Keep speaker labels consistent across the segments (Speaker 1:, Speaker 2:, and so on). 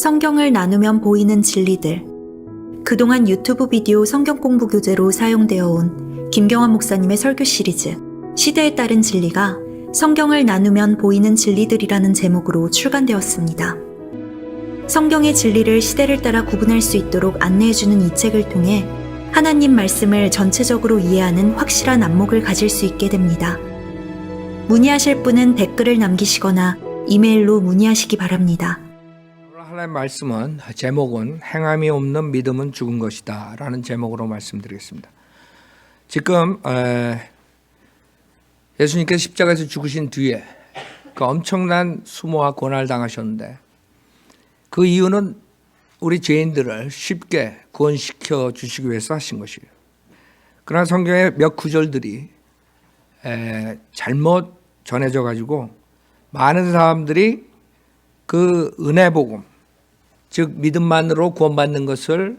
Speaker 1: 성경을 나누면 보이는 진리들. 그동안 유튜브 비디오 성경 공부 교재로 사용되어 온 김경환 목사님의 설교 시리즈 시대에 따른 진리가 성경을 나누면 보이는 진리들이라는 제목으로 출간되었습니다. 성경의 진리를 시대를 따라 구분할 수 있도록 안내해주는 이 책을 통해 하나님 말씀을 전체적으로 이해하는 확실한 안목을 가질 수 있게 됩니다. 문의하실 분은 댓글을 남기시거나 이메일로 문의하시기 바랍니다.
Speaker 2: 오늘 하나님의 말씀은 제목은 행함이 없는 믿음은 죽은 것이다 라는 제목으로 말씀드리겠습니다. 지금 예수님께서 십자가에서 죽으신 뒤에 그 엄청난 수모와 고난을 당하셨는데 그 이유는 우리 죄인들을 쉽게 구원시켜 주시기 위해서 하신 것이에요. 그러나 성경의 몇 구절들이 잘못 전해져 가지고 많은 사람들이 그 은혜 복음, 즉 믿음만으로 구원받는 것을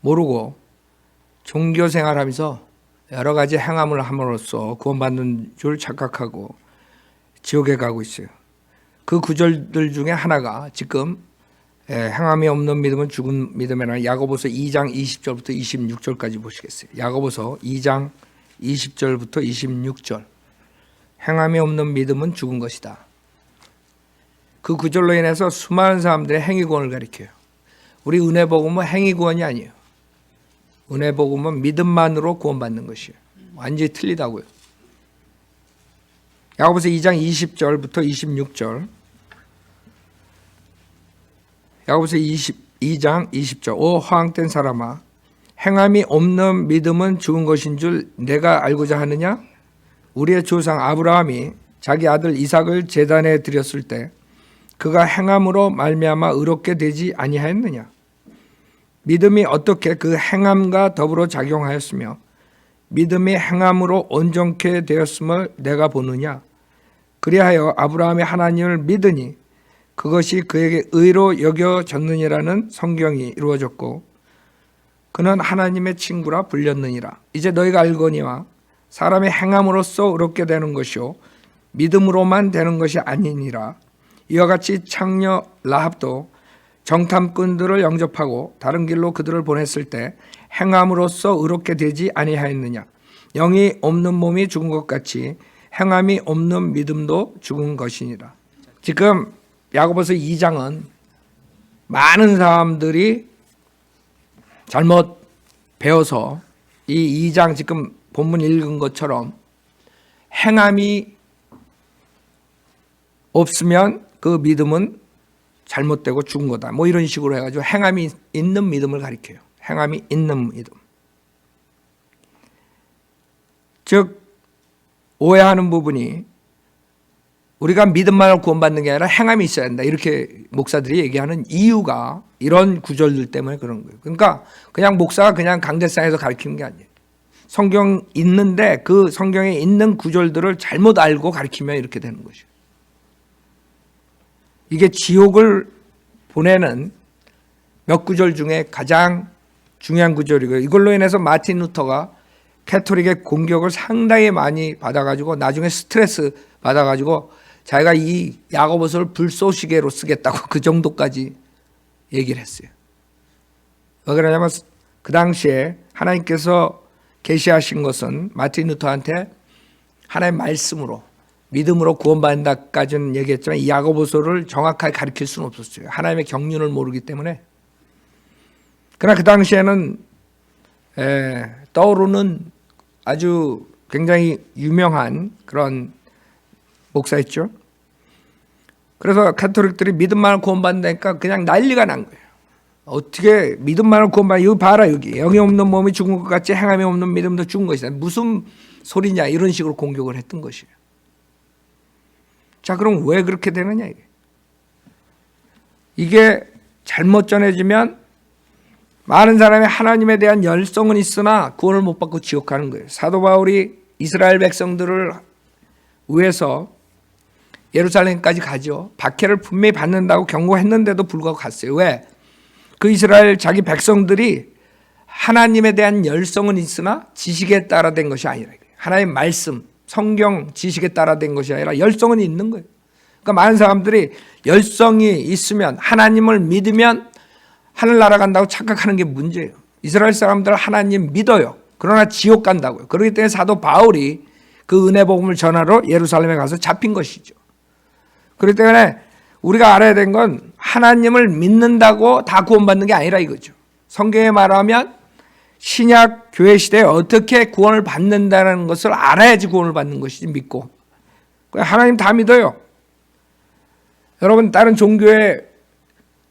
Speaker 2: 모르고 종교 생활하면서 여러 가지 행함을 함으로써 구원받는 줄 착각하고 지옥에 가고 있어요. 그 구절들 중에 하나가 지금 행함이 없는 믿음은 죽은 믿음이라는 야고보서 2장 20절부터 26절까지 보시겠어요. 야고보서 2장 20절부터 26절. 행함이 없는 믿음은 죽은 것이다. 그 구절로 인해서 수많은 사람들의 행위구원을 가리켜요. 우리 은혜복음은 행위구원이 아니에요. 은혜복음은 믿음만으로 구원받는 것이에요. 완전히 틀리다고요. 야고보서 2장 20절부터 26절. 야고보서 2장 20절. 오 허황된 사람아, 행함이 없는 믿음은 죽은 것인 줄 내가 알고자 하느냐? 우리의 조상 아브라함이 자기 아들 이삭을 제단에 드렸을 때 그가 행함으로 말미암아 의롭게 되지 아니하였느냐? 믿음이 어떻게 그 행함과 더불어 작용하였으며 믿음이 행함으로 온전케 되었음을 내가 보느냐? 그리하여 아브라함이 하나님을 믿으니 그것이 그에게 의로 여겨졌느니라는 성경이 이루어졌고 그는 하나님의 친구라 불렸느니라. 이제 너희가 알거니와 사람의 행함으로써 의롭게 되는 것이요 믿음으로만 되는 것이 아니니라. 이와 같이 창녀 라합도 정탐꾼들을 영접하고 다른 길로 그들을 보냈을 때 행함으로써 의롭게 되지 아니하였느냐. 영이 없는 몸이 죽은 것 같이 행함이 없는 믿음도 죽은 것이니라. 지금 야고보서 2장은 많은 사람들이 잘못 배워서 이 2장 지금 본문 읽은 것처럼 행함이 없으면 그 믿음은 잘못되고 죽은 거다. 뭐 이런 식으로 해가지고 행함이 있는 믿음을 가리켜요. 행함이 있는 믿음. 즉 오해하는 부분이 우리가 믿음만으로 구원받는 게 아니라 행함이 있어야 한다. 이렇게 목사들이 얘기하는 이유가 이런 구절들 때문에 그런 거예요. 그러니까 그냥 목사가 그냥 강대상에서 가르치는 게 아니에요. 성경 있는데 그 성경에 있는 구절들을 잘못 알고 가르치면 이렇게 되는 것이에요. 이게 지옥을 보내는 몇 구절 중에 가장 중요한 구절이고요. 이걸로 인해서 마틴 루터가 캐토릭의 공격을 상당히 많이 받아가지고 나중에 스트레스 받아가지고 자기가 이 야고보서를 불쏘시개로 쓰겠다고 그 정도까지 얘기를 했어요. 왜 그러냐면 그 당시에 하나님께서 계시하신 것은 마틴 루터한테 하나님의 말씀으로 믿음으로 구원받는다까지는 얘기했지만 이 야고보서를 정확하게 가르칠 수는 없었어요. 하나님의 경륜을 모르기 때문에. 그러나 그 당시에는 떠오르는 아주 굉장히 유명한 그런 목사였죠. 그래서 가톨릭들이 믿음만을 구원받는다니까 그냥 난리가 난 거예요. 어떻게 믿음만을 구원받는, 여기 봐라, 여기 영이 없는 몸이 죽은 것 같이 행함이 없는 믿음도 죽은 것이다. 무슨 소리냐, 이런 식으로 공격을 했던 것이에요. 자, 그럼 왜 그렇게 되느냐 이게 잘못 전해지면 많은 사람이 하나님에 대한 열성은 있으나 구원을 못 받고 지옥 가는 거예요. 사도 바울이 이스라엘 백성들을 위해서 예루살렘까지 가죠. 박해를 분명히 받는다고 경고했는데도 불구하고 갔어요. 왜? 그 이스라엘 자기 백성들이 하나님에 대한 열성은 있으나 지식에 따라 된 것이 아니라, 하나님의 말씀, 성경 지식에 따라 된 것이 아니라 열성은 있는 거예요. 그러니까 많은 사람들이 열성이 있으면 하나님을 믿으면 하늘나라 간다고 착각하는 게 문제예요. 이스라엘 사람들 하나님 믿어요. 그러나 지옥 간다고요. 그렇기 때문에 사도 바울이 그 은혜 복음을 전하러 예루살렘에 가서 잡힌 것이죠. 그렇기 때문에 우리가 알아야 되는 건 하나님을 믿는다고 다 구원받는 게 아니라 이거죠. 성경에 말하면 신약 교회 시대에 어떻게 구원을 받는다는 것을 알아야지 구원을 받는 것이지 믿고. 하나님 다 믿어요. 여러분 다른 종교의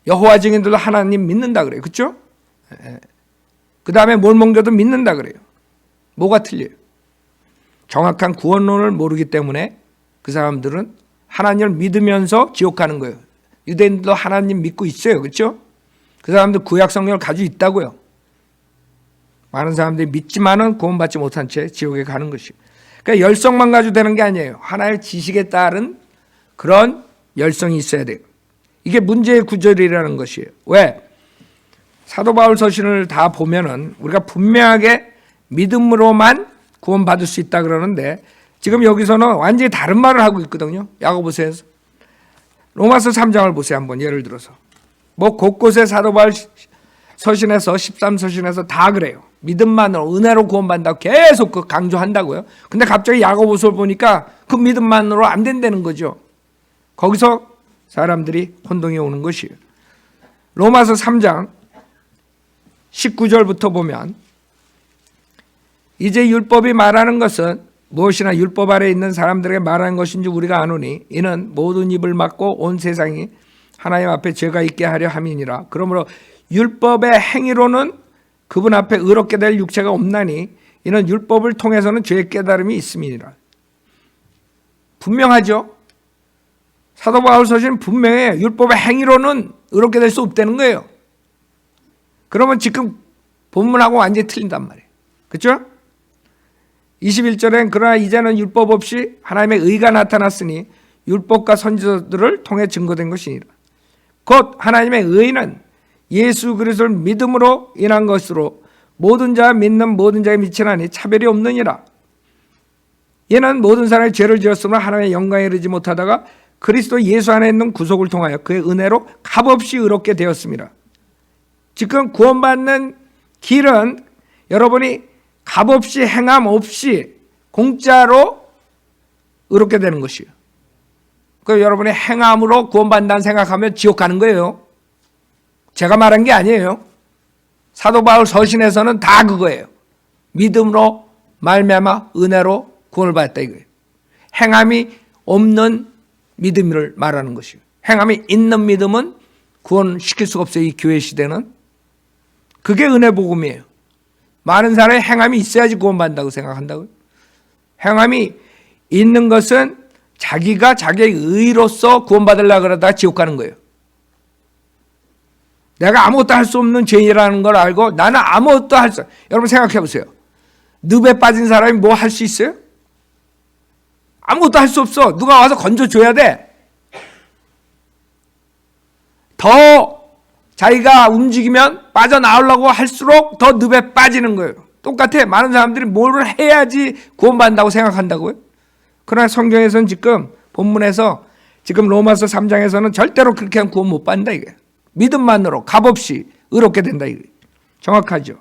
Speaker 2: 여호와 증인들도 하나님 믿는다 그래요. 그렇죠? 그 다음에 몰몬교도 믿는다 그래요. 뭐가 틀려요? 정확한 구원론을 모르기 때문에 그 사람들은 하나님을 믿으면서 지옥 가는 거예요. 유대인들도 하나님 믿고 있어요. 그렇죠? 그 사람들 구약 성경을 가지고 있다고요. 많은 사람들이 믿지만은 구원받지 못한 채 지옥에 가는 것이에요. 그러니까 열성만 가지고 되는 게 아니에요. 하나의 지식에 따른 그런 열성이 있어야 돼요. 이게 문제의 구절이라는 것이에요. 왜? 사도 바울 서신을 다 보면은 우리가 분명하게 믿음으로만 구원받을 수 있다 그러는데 지금 여기서는 완전히 다른 말을 하고 있거든요. 야고보서에서. 로마서 3장을 보세요. 한번 예를 들어서. 뭐 곳곳에 사도 바울 서신에서 13서신에서 다 그래요. 믿음만으로 은혜로 구원받는다고 계속 그 강조한다고요. 근데 갑자기 야고보서를 보니까 그 믿음만으로 안 된다는 거죠. 거기서 사람들이 혼동이 오는 것이에요. 로마서 3장 19절부터 보면 이제 율법이 말하는 것은 무엇이나 율법 아래 있는 사람들에게 말하는 것인지 우리가 아노니 이는 모든 입을 막고 온 세상이 하나님 앞에 죄가 있게 하려 함이니라. 그러므로 율법의 행위로는 그분 앞에 의롭게 될 육체가 없나니 이는 율법을 통해서는 죄의 깨달음이 있음이니라. 분명하죠? 사도 바울 서신은 분명해요. 율법의 행위로는 의롭게 될 수 없다는 거예요. 그러면 지금 본문하고 완전히 틀린단 말이에요. 그렇죠? 21절엔 그러나 이제는 율법 없이 하나님의 의가 나타났으니 율법과 선지자들을 통해 증거된 것이니라. 곧 하나님의 의는 예수 그리스도를 믿음으로 인한 것으로 모든 자 믿는 모든 자에 미치나니 차별이 없느니라. 이는 모든 사람이 죄를 지었으므로 하나님의 영광에 이르지 못하다가 그리스도 예수 안에 있는 구속을 통하여 그의 은혜로 값없이 의롭게 되었습니다. 지금 구원받는 길은 여러분이 값없이 행함 없이 공짜로 의롭게 되는 것이에요. 그 여러분이 행함으로 구원받는다는 생각하면 지옥 가는 거예요. 제가 말한 게 아니에요. 사도 바울 서신에서는 다 그거예요. 믿음으로 말미암아 은혜로 구원을 받았다 이거예요. 행함이 없는 믿음을 말하는 것이에요. 행함이 있는 믿음은 구원시킬 수가 없어요. 이 교회 시대는. 그게 은혜 복음이에요. 많은 사람이 행함이 있어야지 구원받는다고 생각한다고요. 행함이 있는 것은 자기가 자기의 의로서 구원받으려고 그러다가 지옥 가는 거예요. 내가 아무것도 할 수 없는 죄인이라는 걸 알고 나는 아무것도 할 수, 여러분 생각해 보세요. 늪에 빠진 사람이 뭐 할 수 있어요? 아무것도 할 수 없어. 누가 와서 건져줘야 돼. 더 자기가 움직이면 빠져나오려고 할수록 더 늪에 빠지는 거예요. 똑같아. 많은 사람들이 뭘 해야지 구원받는다고 생각한다고요. 그러나 성경에서는 지금 본문에서 지금 로마서 3장에서는 절대로 그렇게 하면 구원 못 받는다 이거예요. 믿음만으로 값없이 의롭게 된다 이거예요. 정확하죠.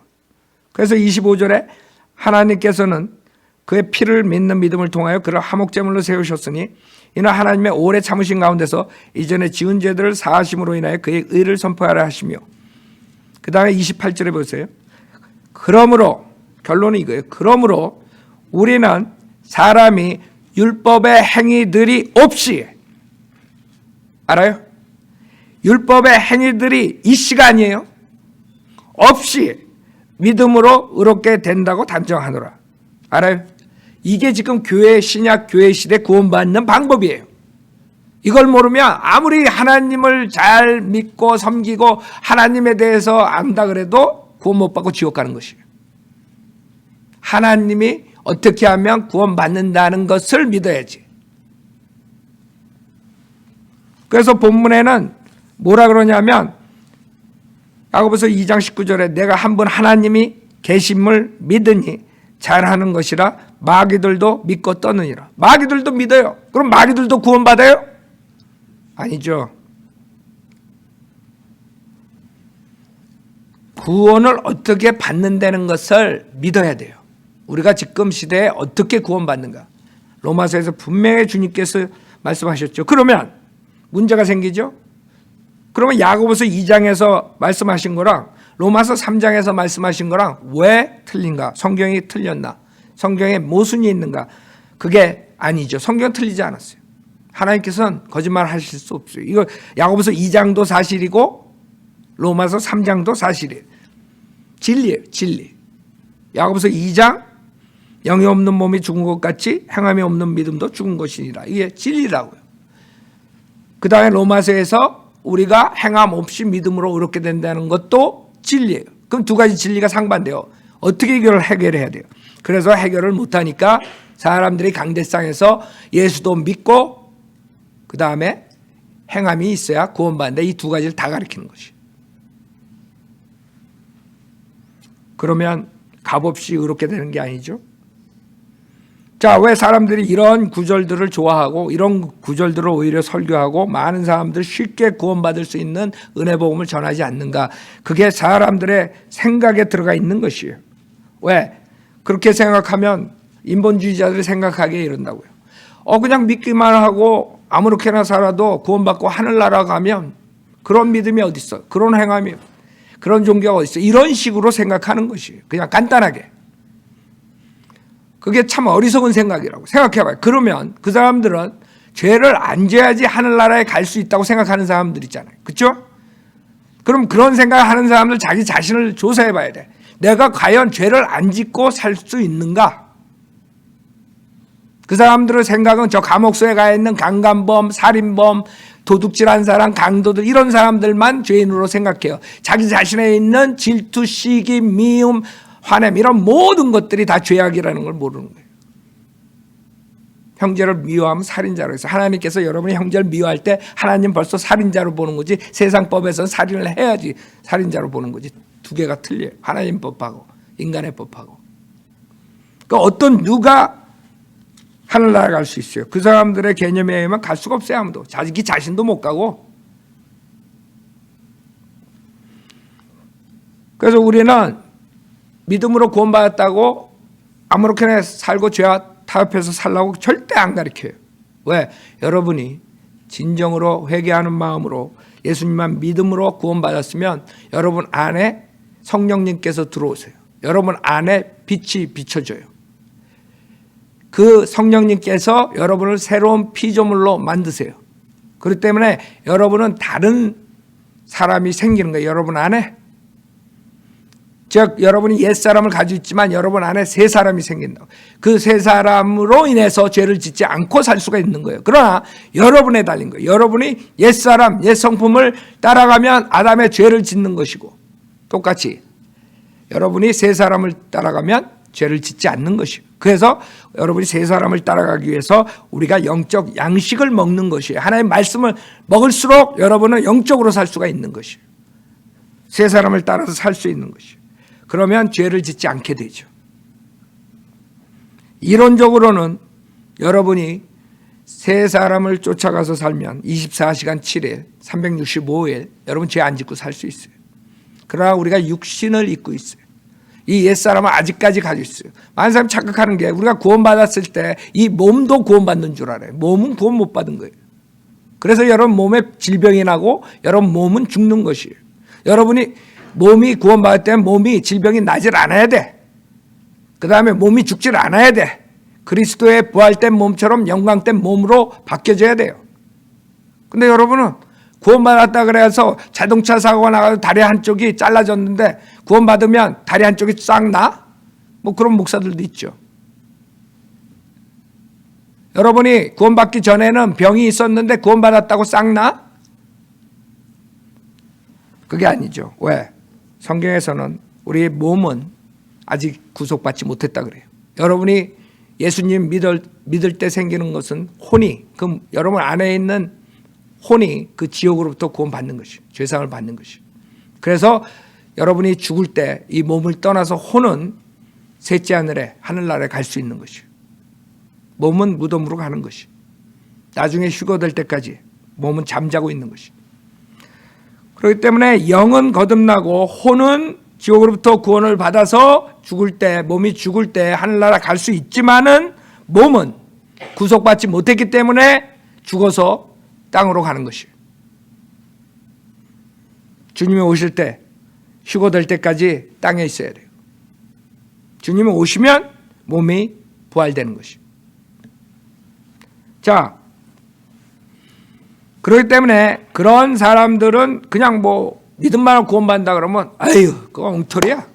Speaker 2: 그래서 25절에 하나님께서는 그의 피를 믿는 믿음을 통하여 그를 화목제물로 세우셨으니 이는 하나님의 오래 참으신 가운데서 이전에 지은 죄들을 사하심으로 인하여 그의 의를 선포하라 하시며, 그 다음에 28절에 보세요. 그러므로 결론은 이거예요. 그러므로 우리는 사람이 율법의 행위들이 없이, 알아요? 율법의 행위들이 이 시간이에요. 없이 믿음으로 의롭게 된다고 단정하노라. 알아요? 이게 지금 교회 신약 교회 시대 구원받는 방법이에요. 이걸 모르면 아무리 하나님을 잘 믿고 섬기고 하나님에 대해서 안다 그래도 구원 못 받고 지옥 가는 것이에요. 하나님이 어떻게 하면 구원받는다는 것을 믿어야지. 그래서 본문에는 뭐라 그러냐면 야고보서 2장 19절에 내가 한 번 하나님이 계심을 믿으니 잘하는 것이라 마귀들도 믿고 떠느니라. 마귀들도 믿어요. 그럼 마귀들도 구원받아요? 아니죠. 구원을 어떻게 받는다는 것을 믿어야 돼요. 우리가 지금 시대에 어떻게 구원받는가. 로마서에서 분명히 주님께서 말씀하셨죠. 그러면 문제가 생기죠. 그러면 야고보서 2장에서 말씀하신 거랑 로마서 3장에서 말씀하신 거랑 왜 틀린가? 성경이 틀렸나? 성경에 모순이 있는가? 그게 아니죠. 성경 틀리지 않았어요. 하나님께서는 거짓말 하실 수 없어요. 이거 야고보서 2장도 사실이고 로마서 3장도 사실이에요. 진리예요. 진리. 야고보서 2장 영이 없는 몸이 죽은 것 같이 행함이 없는 믿음도 죽은 것이니라. 이게 진리라고요. 그 다음에 로마서에서 우리가 행함 없이 믿음으로 의롭게 된다는 것도 진리예요. 그럼 두 가지 진리가 상반돼요. 어떻게 이걸 해결해야 돼요? 그래서 해결을 못하니까 사람들이 강대상에서 예수도 믿고 그 다음에 행함이 있어야 구원받는다. 이 두 가지를 다 가리키는 것이에요. 그러면 값없이 의롭게 되는 게 아니죠. 자, 왜 사람들이 이런 구절들을 좋아하고 이런 구절들을 오히려 설교하고 많은 사람들 쉽게 구원받을 수 있는 은혜 복음을 전하지 않는가? 그게 사람들의 생각에 들어가 있는 것이에요. 왜? 그렇게 생각하면 인본주의자들이 생각하기에 이런다고요. 그냥 믿기만 하고 아무렇게나 살아도 구원받고 하늘나라 가면 그런 믿음이 어디 있어? 그런 행함이, 그런 종교가 어디 있어? 이런 식으로 생각하는 것이에요. 그냥 간단하게. 그게 참 어리석은 생각이라고 생각해봐요. 그러면 그 사람들은 죄를 안 져야지 하늘나라에 갈 수 있다고 생각하는 사람들 있잖아요. 그렇죠? 그럼 그런 생각하는 사람들 자기 자신을 조사해봐야 돼. 내가 과연 죄를 안 짓고 살 수 있는가? 그 사람들의 생각은 저 감옥소에 가 있는 강간범, 살인범, 도둑질한 사람, 강도들 이런 사람들만 죄인으로 생각해요. 자기 자신에 있는 질투, 시기, 미움, 화냄 이런 모든 것들이 다 죄악이라는 걸 모르는 거예요. 형제를 미워하면 살인자로 해서 하나님께서 여러분이 형제를 미워할 때 하나님 벌써 살인자로 보는 거지 세상 법에서는 살인을 해야지 살인자로 보는 거지. 두 개가 틀려요. 하나님 법하고 인간의 법하고. 그러니까 어떤 누가 하늘나라 갈 수 있어요. 그 사람들의 개념에 의하면 갈 수가 없어요. 아무도. 자기 자신도 못 가고. 그래서 우리는 믿음으로 구원받았다고 아무렇게나 살고 죄와 타협해서 살라고 절대 안 가르쳐요. 왜? 여러분이 진정으로 회개하는 마음으로 예수님만 믿음으로 구원받았으면 여러분 안에 성령님께서 들어오세요. 여러분 안에 빛이 비춰져요. 그 성령님께서 여러분을 새로운 피조물로 만드세요. 그렇기 때문에 여러분은 다른 사람이 생기는 거예요. 여러분 안에. 즉 여러분이 옛사람을 가지고 있지만 여러분 안에 새 사람이 생긴다고. 그 새 사람으로 인해서 죄를 짓지 않고 살 수가 있는 거예요. 그러나 여러분에 달린 거예요. 여러분이 옛사람, 옛성품을 따라가면 아담의 죄를 짓는 것이고 똑같이 여러분이 새 사람을 따라가면 죄를 짓지 않는 것이에요. 그래서 여러분이 새 사람을 따라가기 위해서 우리가 영적 양식을 먹는 것이에요. 하나님의 말씀을 먹을수록 여러분은 영적으로 살 수가 있는 것이에요. 새 사람을 따라서 살 수 있는 것이에요. 그러면 죄를 짓지 않게 되죠. 이론적으로는 여러분이 새 사람을 쫓아가서 살면 24시간 7일, 365일 여러분 죄 안 짓고 살 수 있어요. 그러나 우리가 육신을 입고 있어요. 이 옛사람은 아직까지 가지고 있어요. 많은 사람이 착각하는 게 우리가 구원받았을 때 이 몸도 구원받는 줄 알아요. 몸은 구원 못 받은 거예요. 그래서 여러분 몸에 질병이 나고 여러분 몸은 죽는 것이에요. 여러분이 몸이 구원받을 때 몸이 질병이 나질 않아야 돼. 그 다음에 몸이 죽질 않아야 돼. 그리스도의 부활된 몸처럼 영광된 몸으로 바뀌어져야 돼요. 근데 여러분은 구원받았다 그래서 자동차 사고가 나가서 다리 한쪽이 잘라졌는데 구원받으면 다리 한쪽이 싹 나? 뭐 그런 목사들도 있죠. 여러분이 구원받기 전에는 병이 있었는데 구원받았다고 싹 나? 그게 아니죠. 왜? 성경에서는 우리의 몸은 아직 구속받지 못했다 그래요. 여러분이 예수님 믿을 때 생기는 것은 혼이, 그럼 여러분 안에 있는 혼이 그 지옥으로부터 구원받는 것이에요. 죄상을 받는 것이에요. 그래서 여러분이 죽을 때 이 몸을 떠나서 혼은 셋째 하늘에 하늘나라에 갈 수 있는 것이에요. 몸은 무덤으로 가는 것이에요. 나중에 휴거될 때까지 몸은 잠자고 있는 것이. 그렇기 때문에 영은 거듭나고 혼은 지옥으로부터 구원을 받아서 죽을 때, 몸이 죽을 때 하늘나라 갈 수 있지만은 몸은 구속받지 못했기 때문에 죽어서 땅으로 가는 것이에요. 주님이 오실 때 휴거될 때까지 땅에 있어야 돼요. 주님이 오시면 몸이 부활되는 것이에요. 자, 그렇기 때문에 그런 사람들은 그냥 뭐 믿음만 구원받는다 그러면 아유 그거 엉터리야.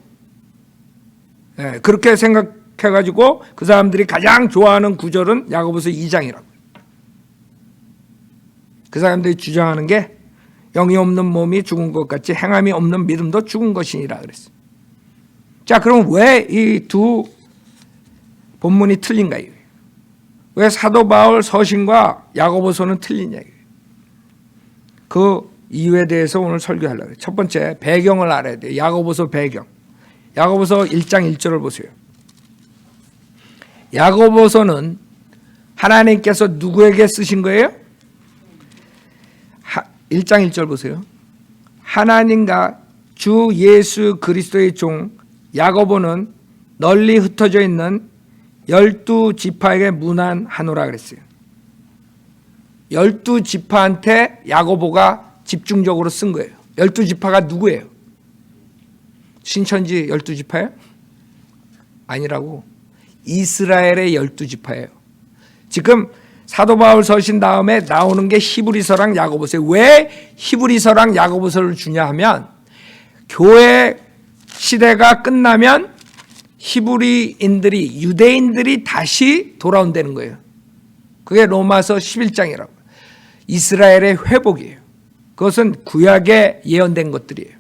Speaker 2: 네, 그렇게 생각해가지고 그 사람들이 가장 좋아하는 구절은 야고보서 2장이라고. 그 사람들이 주장하는 게 영이 없는 몸이 죽은 것 같이 행함이 없는 믿음도 죽은 것이니라 그랬어요. 자, 그럼 왜 이 두 본문이 틀린가 이거예요. 왜 사도 바울 서신과 야고보서는 틀리냐 이거예요. 그 이유에 대해서 오늘 설교하려고 해요. 첫 번째, 배경을 알아야 돼요. 야고보서 배경. 야고보서 1장 1절을 보세요. 야고보서는 하나님께서 누구에게 쓰신 거예요? 1장 1절 보세요. 하나님과 주 예수 그리스도의 종 야고보는 널리 흩어져 있는 12지파에게 문안하노라 그랬어요. 12지파한테 야고보가 집중적으로 쓴 거예요. 12지파가 누구예요? 신천지 12지파예요? 아니라고. 이스라엘의 12지파예요. 지금 사도 바울 서신 다음에 나오는 게 히브리서랑 야고보서예요. 왜 히브리서랑 야고보서를 주냐 하면 교회 시대가 끝나면 히브리인들이 유대인들이 다시 돌아온다는 거예요. 그게 로마서 11장이라고. 이스라엘의 회복이에요. 그것은 구약에 예언된 것들이에요.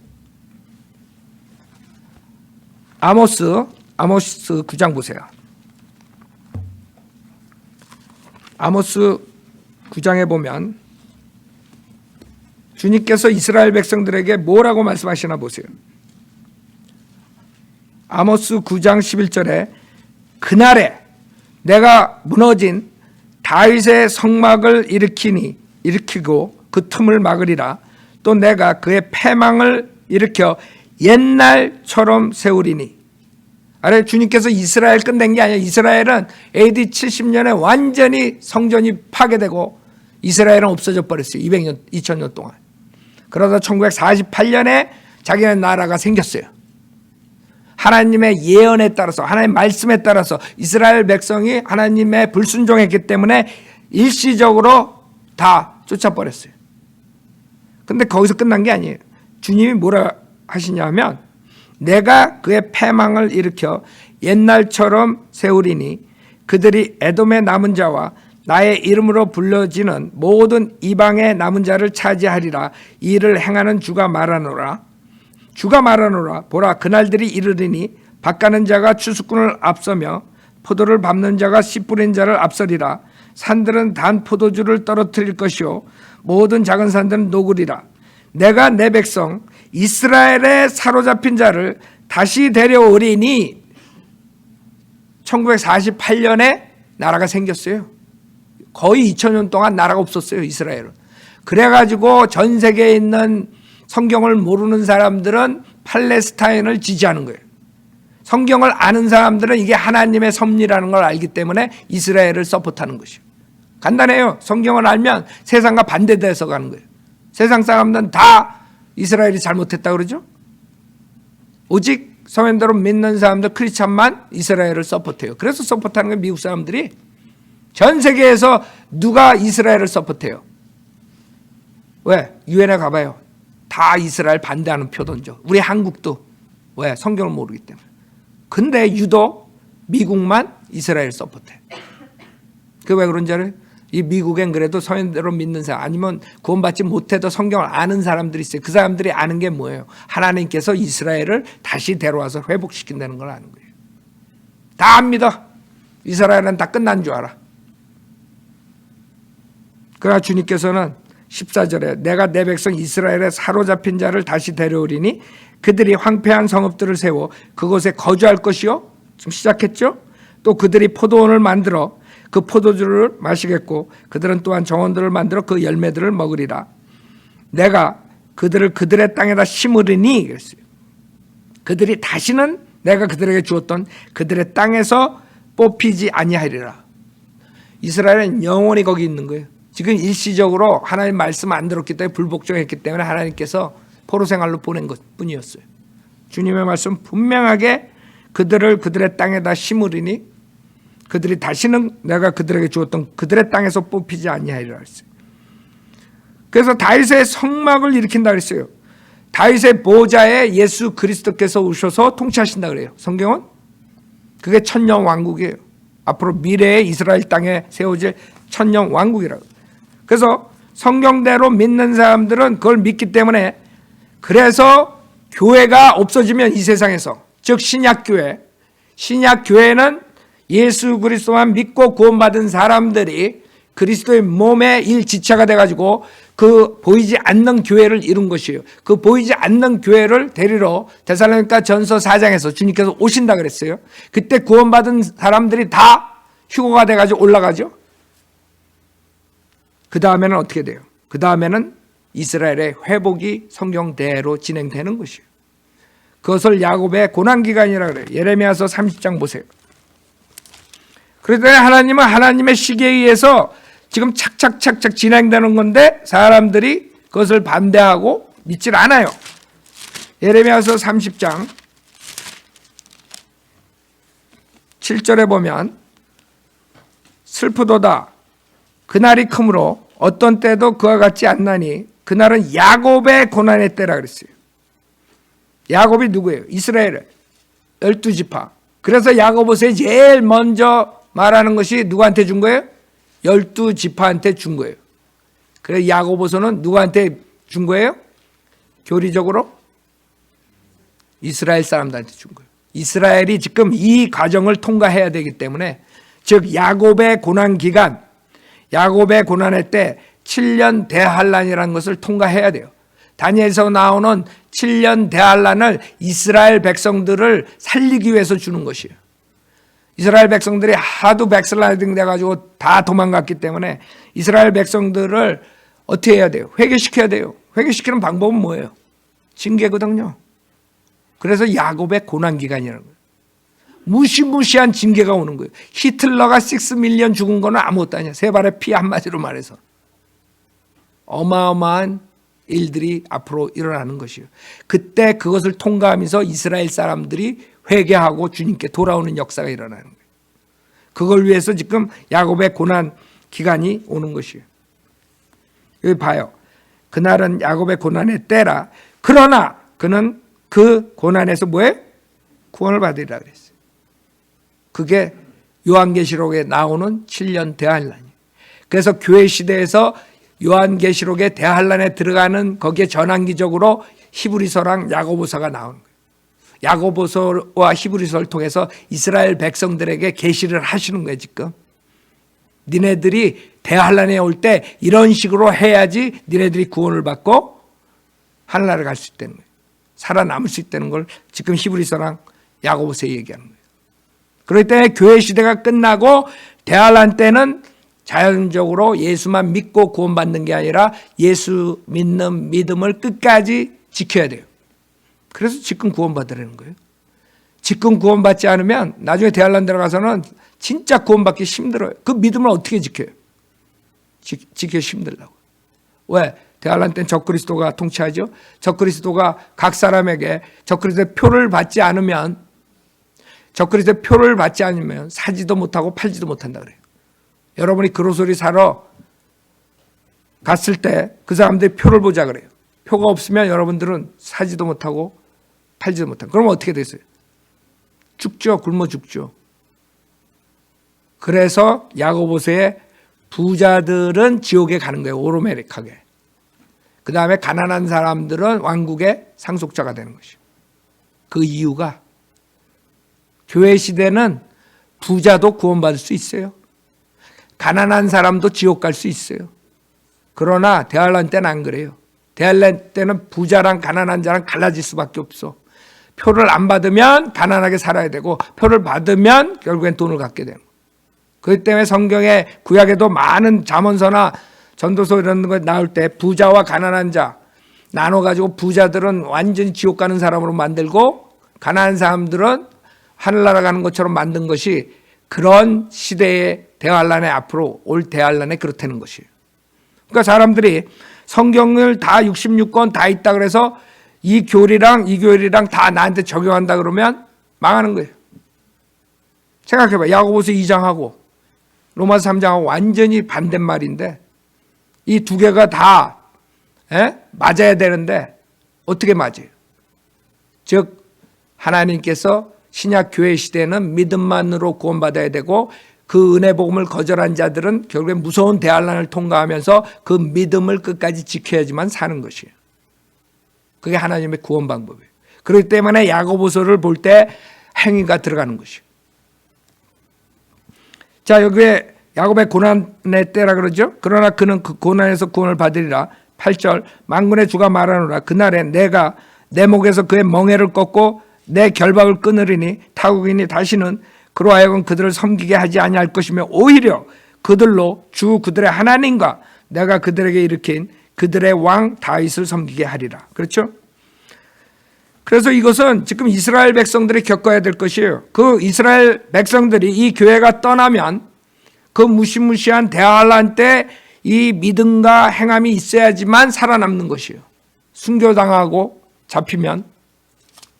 Speaker 2: 아모스 9장 보세요. 아모스 9장에 보면 주님께서 이스라엘 백성들에게 뭐라고 말씀하시나 보세요. 아모스 9장 11절에 그날에 내가 무너진 다윗의 성막을 일으키고 그 틈을 막으리라. 또 내가 그의 패망을 일으켜 옛날처럼 세우리니. 아래 주님께서 이스라엘 끝낸 게 아니에요. 이스라엘은 AD 70년에 완전히 성전이 파괴되고 이스라엘은 없어져 버렸어요. 2000년 동안. 그러다 1948년에 자기네 나라가 생겼어요. 하나님의 예언에 따라서, 하나님의 말씀에 따라서 이스라엘 백성이 하나님의 불순종했기 때문에 일시적으로 다 쫓아버렸어요. 근데 거기서 끝난 게 아니에요. 주님이 뭐라 하시냐면 내가 그의 패망을 일으켜 옛날처럼 세우리니 그들이 에돔의 남은 자와 나의 이름으로 불려지는 모든 이방의 남은 자를 차지하리라. 이 일을 행하는 주가 말하노라. 보라 그날들이 이르리니 밭가는 자가 추수꾼을 앞서며 포도를 밟는 자가 씨 뿌린 자를 앞서리라. 산들은 단 포도주를 떨어뜨릴 것이요 모든 작은 산들은 녹으리라. 내가 내 백성 이스라엘의 사로잡힌 자를 다시 데려오리니. 1948년에 나라가 생겼어요. 거의 2000년 동안 나라가 없었어요, 이스라엘은. 그래가지고 전 세계에 있는 성경을 모르는 사람들은 팔레스타인을 지지하는 거예요. 성경을 아는 사람들은 이게 하나님의 섭리라는 걸 알기 때문에 이스라엘을 서포트하는 것이에요. 간단해요. 성경을 알면 세상과 반대돼서 가는 거예요. 세상 사람들은 다 이스라엘이 잘못했다 그러죠. 오직 서면대로 믿는 사람들 크리스찬만 이스라엘을 서포트해요. 그래서 서포트하는 게 미국 사람들이 전 세계에서 누가 이스라엘을 서포트해요? 왜? 유엔에 가봐요. 다 이스라엘 반대하는 표 던져. 우리 한국도. 왜? 성경을 모르기 때문에. 근데 유독 미국만 이스라엘 서포트해. 그게 왜 그런지 알아요? 이 미국엔 그래도 서면대로 믿는 사람 아니면 구원받지 못해도 성경을 아는 사람들이 있어요. 그 사람들이 아는 게 뭐예요? 하나님께서 이스라엘을 다시 데려와서 회복시킨다는 걸 아는 거예요. 다 압니다. 이스라엘은 다 끝난 줄 알아. 그러나 주님께서는 14절에 내가 내 백성 이스라엘의 사로잡힌 자를 다시 데려오리니 그들이 황폐한 성읍들을 세워 그곳에 거주할 것이요. 지금 시작했죠. 또 그들이 포도원을 만들어 그 포도주를 마시겠고 그들은 또한 정원들을 만들어 그 열매들을 먹으리라. 내가 그들을 그들의 땅에다 심으리니 그랬어요. 그들이 다시는 내가 그들에게 주었던 그들의 땅에서 뽑히지 아니하리라. 이스라엘은 영원히 거기 있는 거예요. 지금 일시적으로 하나님 말씀 안 들었기 때문에 불복종했기 때문에 하나님께서 포로 생활로 보낸 것뿐이었어요. 주님의 말씀 분명하게 그들을 그들의 땅에다 심으리니 그들이 다시는 내가 그들에게 주었던 그들의 땅에서 뽑히지 아니하리라 했어요. 그래서 다윗의 성막을 일으킨다 그랬어요. 다윗의 보좌에 예수 그리스도께서 오셔서 통치하신다 그래요. 성경은 그게 천년 왕국이에요. 앞으로 미래의 이스라엘 땅에 세워질 천년 왕국이라고. 그래서 성경대로 믿는 사람들은 그걸 믿기 때문에 그래서 교회가 없어지면 이 세상에서 즉 신약교회는 예수 그리스도만 믿고 구원받은 사람들이 그리스도의 몸의 일지체가 돼가지고 그 보이지 않는 교회를 이룬 것이에요. 그 보이지 않는 교회를 데리러 데살로니가 전서 4장에서 주님께서 오신다 그랬어요. 그때 구원받은 사람들이 다 휴거가 돼가지고 올라가죠. 그 다음에는 어떻게 돼요? 그 다음에는 이스라엘의 회복이 성경대로 진행되는 것이에요. 그것을 야곱의 고난기간이라고 그래요. 예레미야서 30장 보세요. 그런데 하나님은 하나님의 시기에 의해서 지금 착착착착 진행되는 건데 사람들이 그것을 반대하고 믿질 않아요. 예레미야서 30장 7절에 보면 슬프도다 그날이 크므로 어떤 때도 그와 같지 않나니 그날은 야곱의 고난의 때라 그랬어요. 야곱이 누구예요? 이스라엘 12지파. 그래서 야고보서에 제일 먼저 말하는 것이 누구한테 준 거예요? 12지파한테 준 거예요. 그래서 야고보서는 누구한테 준 거예요? 교리적으로 이스라엘 사람들한테 준 거예요. 이스라엘이 지금 이 과정을 통과해야 되기 때문에 즉 야곱의 고난 기간, 야곱의 고난의 때 7년 대환란이라는 것을 통과해야 돼요. 다니엘에서 나오는 7년 대환란을 이스라엘 백성들을 살리기 위해서 주는 것이에요. 이스라엘 백성들이 하도 백슬라이딩 돼가지고 다 도망갔기 때문에 이스라엘 백성들을 어떻게 해야 돼요? 회개시켜야 돼요. 회개시키는 방법은 뭐예요? 징계거든요. 그래서 야곱의 고난기간이라는 거예요. 무시무시한 징계가 오는 거예요. 히틀러가 6밀리언 죽은 거는 아무것도 아니야. 세 발의 피 한마디로 말해서. 어마어마한 일들이 앞으로 일어나는 것이에요. 그때 그것을 통과하면서 이스라엘 사람들이 회개하고 주님께 돌아오는 역사가 일어나는 거예요. 그걸 위해서 지금 야곱의 고난 기간이 오는 것이에요. 여기 봐요. 그날은 야곱의 고난의 때라. 그러나 그는 그 고난에서 뭐예요? 구원을 받으리라 그랬어요. 그게 요한계시록에 나오는 7년 대환란이에요. 그래서 교회 시대에서 요한계시록의 대환란에 들어가는 거기에 전환기적으로 히브리서랑 야고보서가 나오는 거예요. 야고보서와 히브리서를 통해서 이스라엘 백성들에게 계시를 하시는 거예요. 지금 니네들이 대환란에 올 때 이런 식으로 해야지 니네들이 구원을 받고 하늘나라를 갈 수 있다는 거예요. 살아남을 수 있다는 걸 지금 히브리서랑 야고보서에 얘기하는 거예요. 그럴 때 교회 시대가 끝나고 대환란 때는 자연적으로 예수만 믿고 구원받는 게 아니라 예수 믿는 믿음을 끝까지 지켜야 돼요. 그래서 지금 구원받으라는 거예요. 지금 구원받지 않으면 나중에 대환란 들어가서는 진짜 구원받기 힘들어요. 그 믿음을 어떻게 지켜요? 지키기 힘들다고. 왜? 대환란 때는 적그리스도가 통치하죠. 적그리스도가 각 사람에게 적그리스도의 표를 받지 않으면 사지도 못하고 팔지도 못한다 그래요. 여러분이 그로소리 사러 갔을 때 그 사람들이 표를 보자 그래요. 표가 없으면 여러분들은 사지도 못하고 팔지도 못하고. 그러면 어떻게 되세요? 죽죠. 굶어 죽죠. 그래서 야고보서에 부자들은 지옥에 가는 거예요. 오르메릭하게. 그 다음에 가난한 사람들은 왕국의 상속자가 되는 것이에요. 그 이유가 교회 시대는 부자도 구원받을 수 있어요. 가난한 사람도 지옥 갈 수 있어요. 그러나 대환란 때는 안 그래요. 대환란 때는 부자랑 가난한 자랑 갈라질 수밖에 없어. 표를 안 받으면 가난하게 살아야 되고 표를 받으면 결국엔 돈을 갖게 되는 거예요. 그렇기 때문에 성경의 구약에도 많은 잠언서나 전도서 이런 거 나올 때 부자와 가난한 자 나눠가지고 부자들은 완전히 지옥 가는 사람으로 만들고 가난한 사람들은 하늘나라 가는 것처럼 만든 것이 그런 시대의 대환란에 앞으로 올 대환란에 그렇다는 것이에요. 그러니까 사람들이 성경을 다 66권 다 있다 그래서 이 교리랑 이 교리랑 다 나한테 적용한다 그러면 망하는 거예요. 생각해봐. 야고보서 2장하고 로마서 3장하고 완전히 반대말인데 이 두 개가 다 맞아야 되는데 어떻게 맞아요? 즉 하나님께서 신약 교회 시대에는 믿음만으로 구원받아야 되고 그 은혜 복음을 거절한 자들은 결국에 무서운 대환란을 통과하면서 그 믿음을 끝까지 지켜야지만 사는 것이에요. 그게 하나님의 구원 방법이에요. 그렇기 때문에 야고보서를 볼 때 행위가 들어가는 것이에요. 자, 여기에 야곱의 고난의 때라 그러죠. 그러나 그는 그 고난에서 구원을 받으리라. 8절 만군의 주가 말하노라. 그날에 내가 내 목에서 그의 멍에를 꺾고 내 결박을 끊으리니 타국이니 다시는 그로 하여금 그들을 섬기게 하지 아니할 것이며 오히려 그들로 주 그들의 하나님과 내가 그들에게 일으킨 그들의 왕 다윗을 섬기게 하리라. 그렇죠? 그래서 이것은 지금 이스라엘 백성들이 겪어야 될 것이에요. 그 이스라엘 백성들이 이 교회가 떠나면 그 무시무시한 대환란 때 이 믿음과 행함이 있어야지만 살아남는 것이에요. 순교당하고 잡히면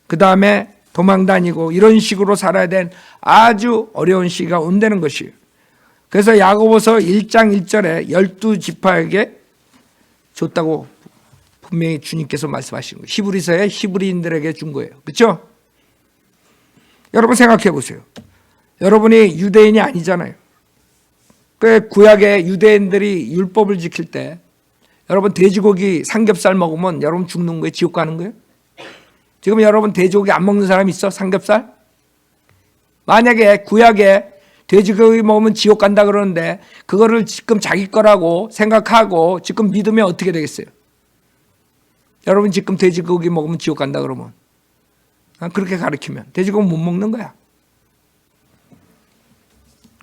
Speaker 2: 그 다음에 도망다니고 이런 식으로 살아야 된 아주 어려운 시기가 온다는 것이에요. 그래서 야고보서 1장 1절에 12지파에게 줬다고 분명히 주님께서 말씀하시는 거예요. 히브리서에 히브리인들에게 준 거예요. 그렇죠? 여러분 생각해 보세요. 여러분이 유대인이 아니잖아요. 그 구약의 유대인들이 율법을 지킬 때 여러분 돼지고기 삼겹살 먹으면 여러분 죽는 거예요? 지옥 가는 거예요? 지금 여러분 돼지고기 안 먹는 사람 있어? 삼겹살? 만약에 구약에 돼지고기 먹으면 지옥 간다 그러는데 그거를 지금 자기 거라고 생각하고 지금 믿으면 어떻게 되겠어요? 여러분 지금 돼지고기 먹으면 지옥 간다 그러면 그렇게 가르치면 돼지고기 못 먹는 거야.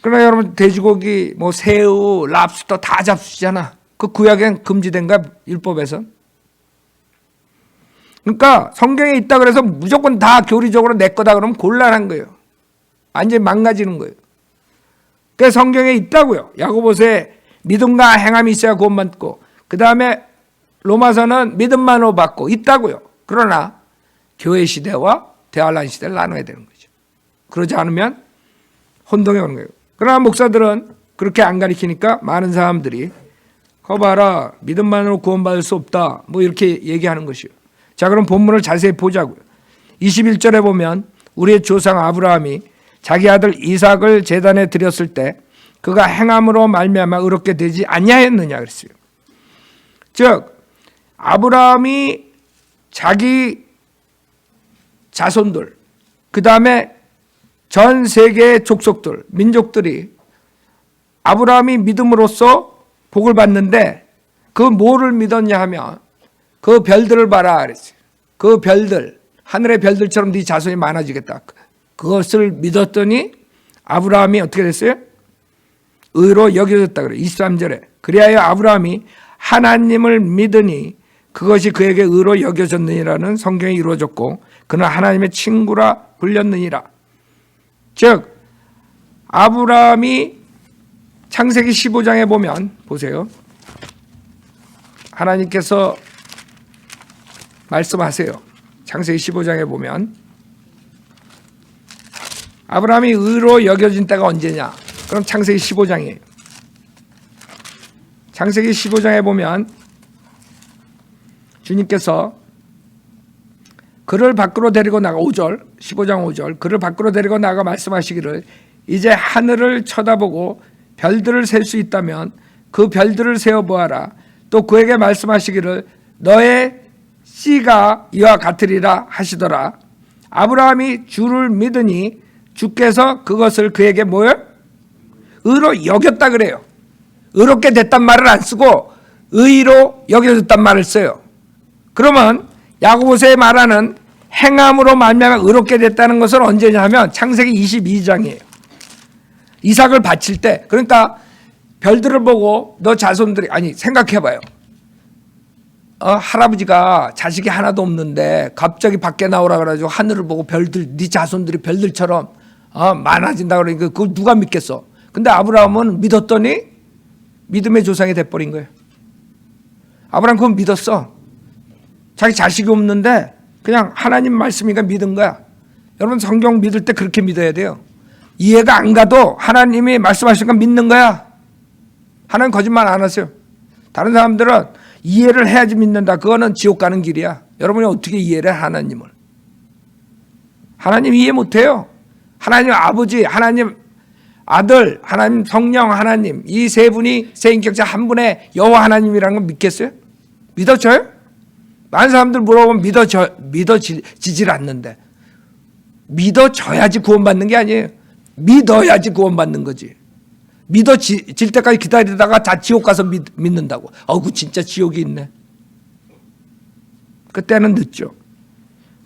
Speaker 2: 그러나 여러분 돼지고기 뭐 새우, 랍스터 다 잡수잖아. 그 구약엔 금지된 거야 율법에서. 그러니까 성경에 있다 그래서 무조건 다 교리적으로 내 거다 그러면 곤란한 거예요. 완전히 망가지는 거예요. 그래서 성경에 있다고요. 야고보서에 믿음과 행함이 있어야 구원받고 그 다음에 로마서는 믿음만으로 받고 있다고요. 그러나 교회 시대와 대환란 시대를 나눠야 되는 거죠. 그러지 않으면 혼동이 오는 거예요. 그러나 목사들은 그렇게 안 가르치니까 많은 사람들이 거 봐라 믿음만으로 구원받을 수 없다 뭐 이렇게 얘기하는 것이요. 자 그럼 본문을 자세히 보자고요. 21절에 보면 우리의 조상 아브라함이 자기 아들 이삭을 제단에 드렸을 때 그가 행함으로 말미암아 의롭게 되지 아니하였느냐 그랬어요. 즉 아브라함이 자기 자손들 그 다음에 전 세계의 족속들 민족들이 아브라함이 믿음으로써 복을 받는데 그 뭐를 믿었냐 하면 그 별들을 봐라 그랬어요. 그 별들 하늘의 별들처럼 네 자손이 많아지겠다. 그것을 믿었더니 아브라함이 어떻게 됐어요? 의로 여겨졌다 그래요. 23절에 그리하여 아브라함이 하나님을 믿으니 그것이 그에게 의로 여겨졌느니라는 성경이 이루어졌고 그는 하나님의 친구라 불렸느니라. 즉 아브라함이 창세기 15장에 보면 보세요. 하나님께서 말씀하세요. 창세기 15장에 보면 아브라함이 의로 여겨진 때가 언제냐? 그럼 창세기 15장이에요. 창세기 15장에 보면 주님께서 그를 밖으로 데리고 나가 5절 15장 5절 그를 밖으로 데리고 나가 말씀하시기를 이제 하늘을 쳐다보고 별들을 셀 수 있다면 그 별들을 세어보아라. 또 그에게 말씀하시기를 너의 씨가 이와 같으리라 하시더라. 아브라함이 주를 믿으니 주께서 그것을 그에게 뭐요? 의로 여겼다 그래요. 의롭게 됐단 말을 안 쓰고 의로 여겨졌단 말을 써요. 그러면 야고보서에 말하는 행함으로 말미암아 의롭게 됐다는 것은 언제냐 하면 창세기 22장이에요. 이삭을 바칠 때, 그러니까 별들을 보고 너 자손들이, 아니 생각해봐요. 할아버지가 자식이 하나도 없는데 갑자기 밖에 나오라 그래가지고 하늘을 보고 별들, 네 자손들이 별들처럼 많아진다 그러니까 그걸 누가 믿겠어? 근데 아브라함은 믿었더니 믿음의 조상이 돼버린 거예요. 아브라함 그건 믿었어. 자기 자식이 없는데 그냥 하나님 말씀이니까 믿은 거야. 여러분 성경 믿을 때 그렇게 믿어야 돼요. 이해가 안 가도 하나님이 말씀하시니까 믿는 거야. 하나님 거짓말 안 하세요. 다른 사람들은 이해를 해야지 믿는다. 그거는 지옥 가는 길이야. 여러분이 어떻게 이해를 해, 하나님을? 하나님 이해 못해요. 하나님 아버지, 하나님 아들, 하나님 성령, 하나님 이 세 분이 세 인격자 한 분의 여호와 하나님이라는 걸 믿겠어요? 믿어져요? 많은 사람들 물어보면 믿어지질 않는데, 믿어져야지 구원받는 게 아니에요. 믿어야지 구원받는 거지. 믿어질 때까지 기다리다가 다 지옥 가서 믿는다고. 그 진짜 지옥이 있네. 그때는 늦죠.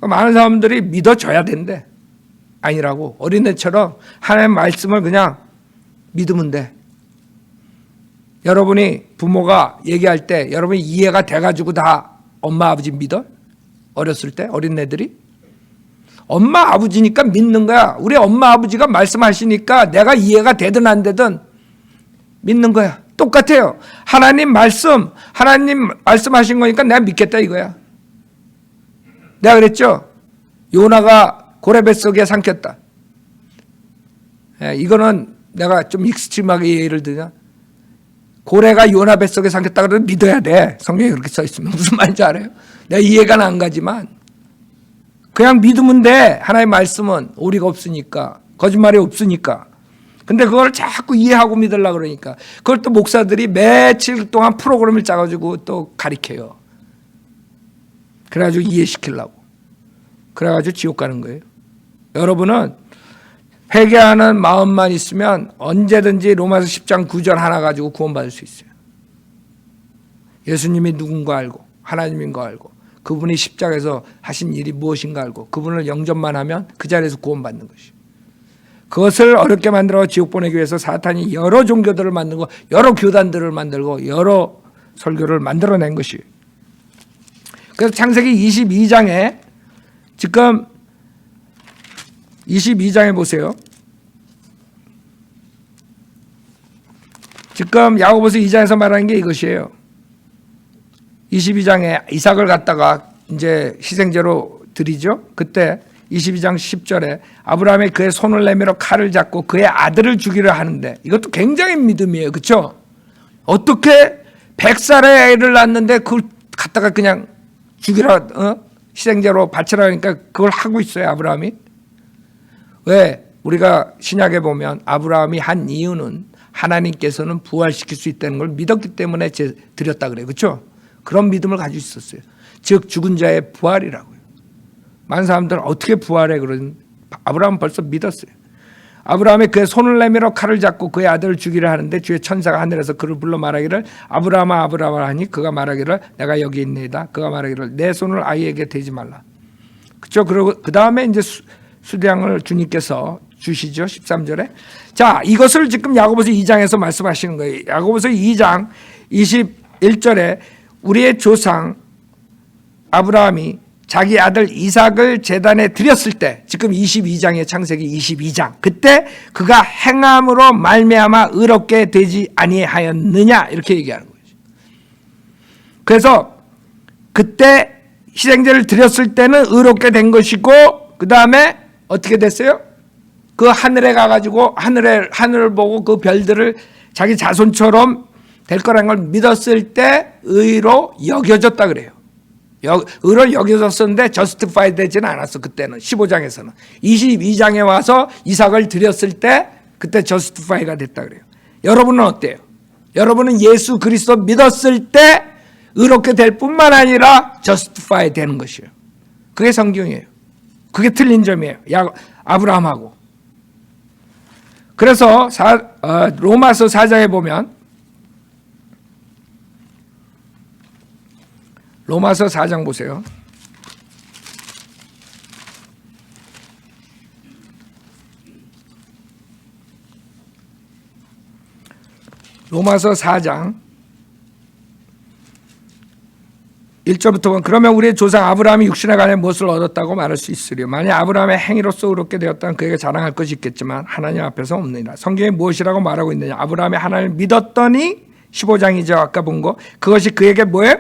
Speaker 2: 많은 사람들이 믿어져야 된대. 아니라고. 어린애처럼 하나님의 말씀을 그냥 믿으면 돼. 여러분이 부모가 얘기할 때 여러분이 이해가 돼가지고 다 엄마 아버지 믿어? 어렸을 때 어린애들이? 엄마 아버지니까 믿는 거야. 우리 엄마 아버지가 말씀하시니까 내가 이해가 되든 안 되든 믿는 거야. 똑같아요. 하나님 말씀하신 거니까 내가 믿겠다 이거야. 내가 그랬죠. 요나가 고래 뱃속에 삼켰다. 이거는 내가 좀 익스트림하게 예를 들면, 고래가 요나 뱃속에 삼켰다 그러면 믿어야 돼. 성경에 그렇게 써 있으면. 무슨 말인지 알아요? 내가 이해가 안 가지만 그냥 믿으면 돼. 하나님의 말씀은 오리가 없으니까, 거짓말이 없으니까. 근데 그걸 자꾸 이해하고 믿으려고 그러니까 그걸 또 목사들이 며칠 동안 프로그램을 짜가지고 또 가리켜요. 그래가지고 이해시키려고. 그래가지고 지옥 가는 거예요. 여러분은 회개하는 마음만 있으면 언제든지 로마서 10장 9절 하나 가지고 구원받을 수 있어요. 예수님이 누군가 알고 하나님인 거 알고 그분이 십자가에서 하신 일이 무엇인가 알고 그분을 영접만 하면 그 자리에서 구원받는 것이에요. 그것을 어렵게 만들어 지옥 보내기 위해서 사탄이 여러 종교들을 만들고 여러 교단들을 만들고 여러 설교를 만들어낸 것이에요. 그래서 창세기 22장에 지금 22장에 보세요. 지금 야고보서 2장에서 말하는 게 이것이에요. 22장에 이삭을 갖다가 이제 희생제로 드리죠. 그때 22장 10절에 아브라함이 그의 손을 내밀어 칼을 잡고 그의 아들을 주기를 하는데, 이것도 굉장히 믿음이에요. 그렇죠? 어떻게 100살의 애를 낳았는데 그걸 갖다가 그냥 죽이라, 희생제로 바치라 하니까 그걸 하고 있어요. 아브라함이. 왜? 우리가 신약에 보면 아브라함이 한 이유는 하나님께서는 부활시킬 수 있다는 걸 믿었기 때문에 드렸다 그래요. 그렇죠? 그런 믿음을 가지고 있었어요. 즉 죽은 자의 부활이라고요. 많은 사람들은 어떻게 부활해 그러는, 아브라함은 벌써 믿었어요. 아브라함이 그의 손을 내밀어 칼을 잡고 그의 아들을 주기를 하는데 주의 천사가 하늘에서 그를 불러 말하기를 아브라함아 아브라함아 하니 그가 말하기를 내가 여기 있나이다. 그가 말하기를 내 손을 아이에게 대지 말라. 그렇죠? 그리고 그 다음에 이제 수량을 주님께서 주시죠. 13절에. 자, 이것을 지금 야고보서 2장에서 말씀하시는 거예요. 야고보서 2장 21절에 우리의 조상 아브라함이 자기 아들 이삭을 제단에 드렸을 때, 지금 22장의 창세기 22장, 그때 그가 행함으로 말미암아 의롭게 되지 아니하였느냐 이렇게 얘기하는 거죠. 그래서 그때 희생제를 드렸을 때는 의롭게 된 것이고 그 다음에 어떻게 됐어요? 그 하늘에 가가지고 하늘을 보고 그 별들을 자기 자손처럼 될 거라는 걸 믿었을 때 의로 여겨졌다 그래요. 의로 여겨졌었는데 저스티파이 되지는 않았어. 그때는 15장에서는 22장에 와서 이삭을 드렸을 때 그때 저스티파이가 됐다 그래요. 여러분은 어때요? 여러분은 예수 그리스도 믿었을 때 의롭게 될 뿐만 아니라 저스티파이 되는 것이에요. 그게 성경이에요. 그게 틀린 점이에요. 아브라함하고. 그래서 로마서 4장에 보면, 로마서 4장 보세요. 로마서 4장 1절부터 보면 그러면 우리의 조상 아브라함이 육신에 관해 무엇을 얻었다고 말할 수 있으리요 만일 아브라함의 행위로서 의롭게 되었다면 그에게 자랑할 것이 있겠지만 하나님 앞에서 없느니라. 성경이 무엇이라고 말하고 있느냐. 아브라함이 하나님을 믿었더니 15장이죠. 아까 본 거. 그것이 그에게 뭐예요?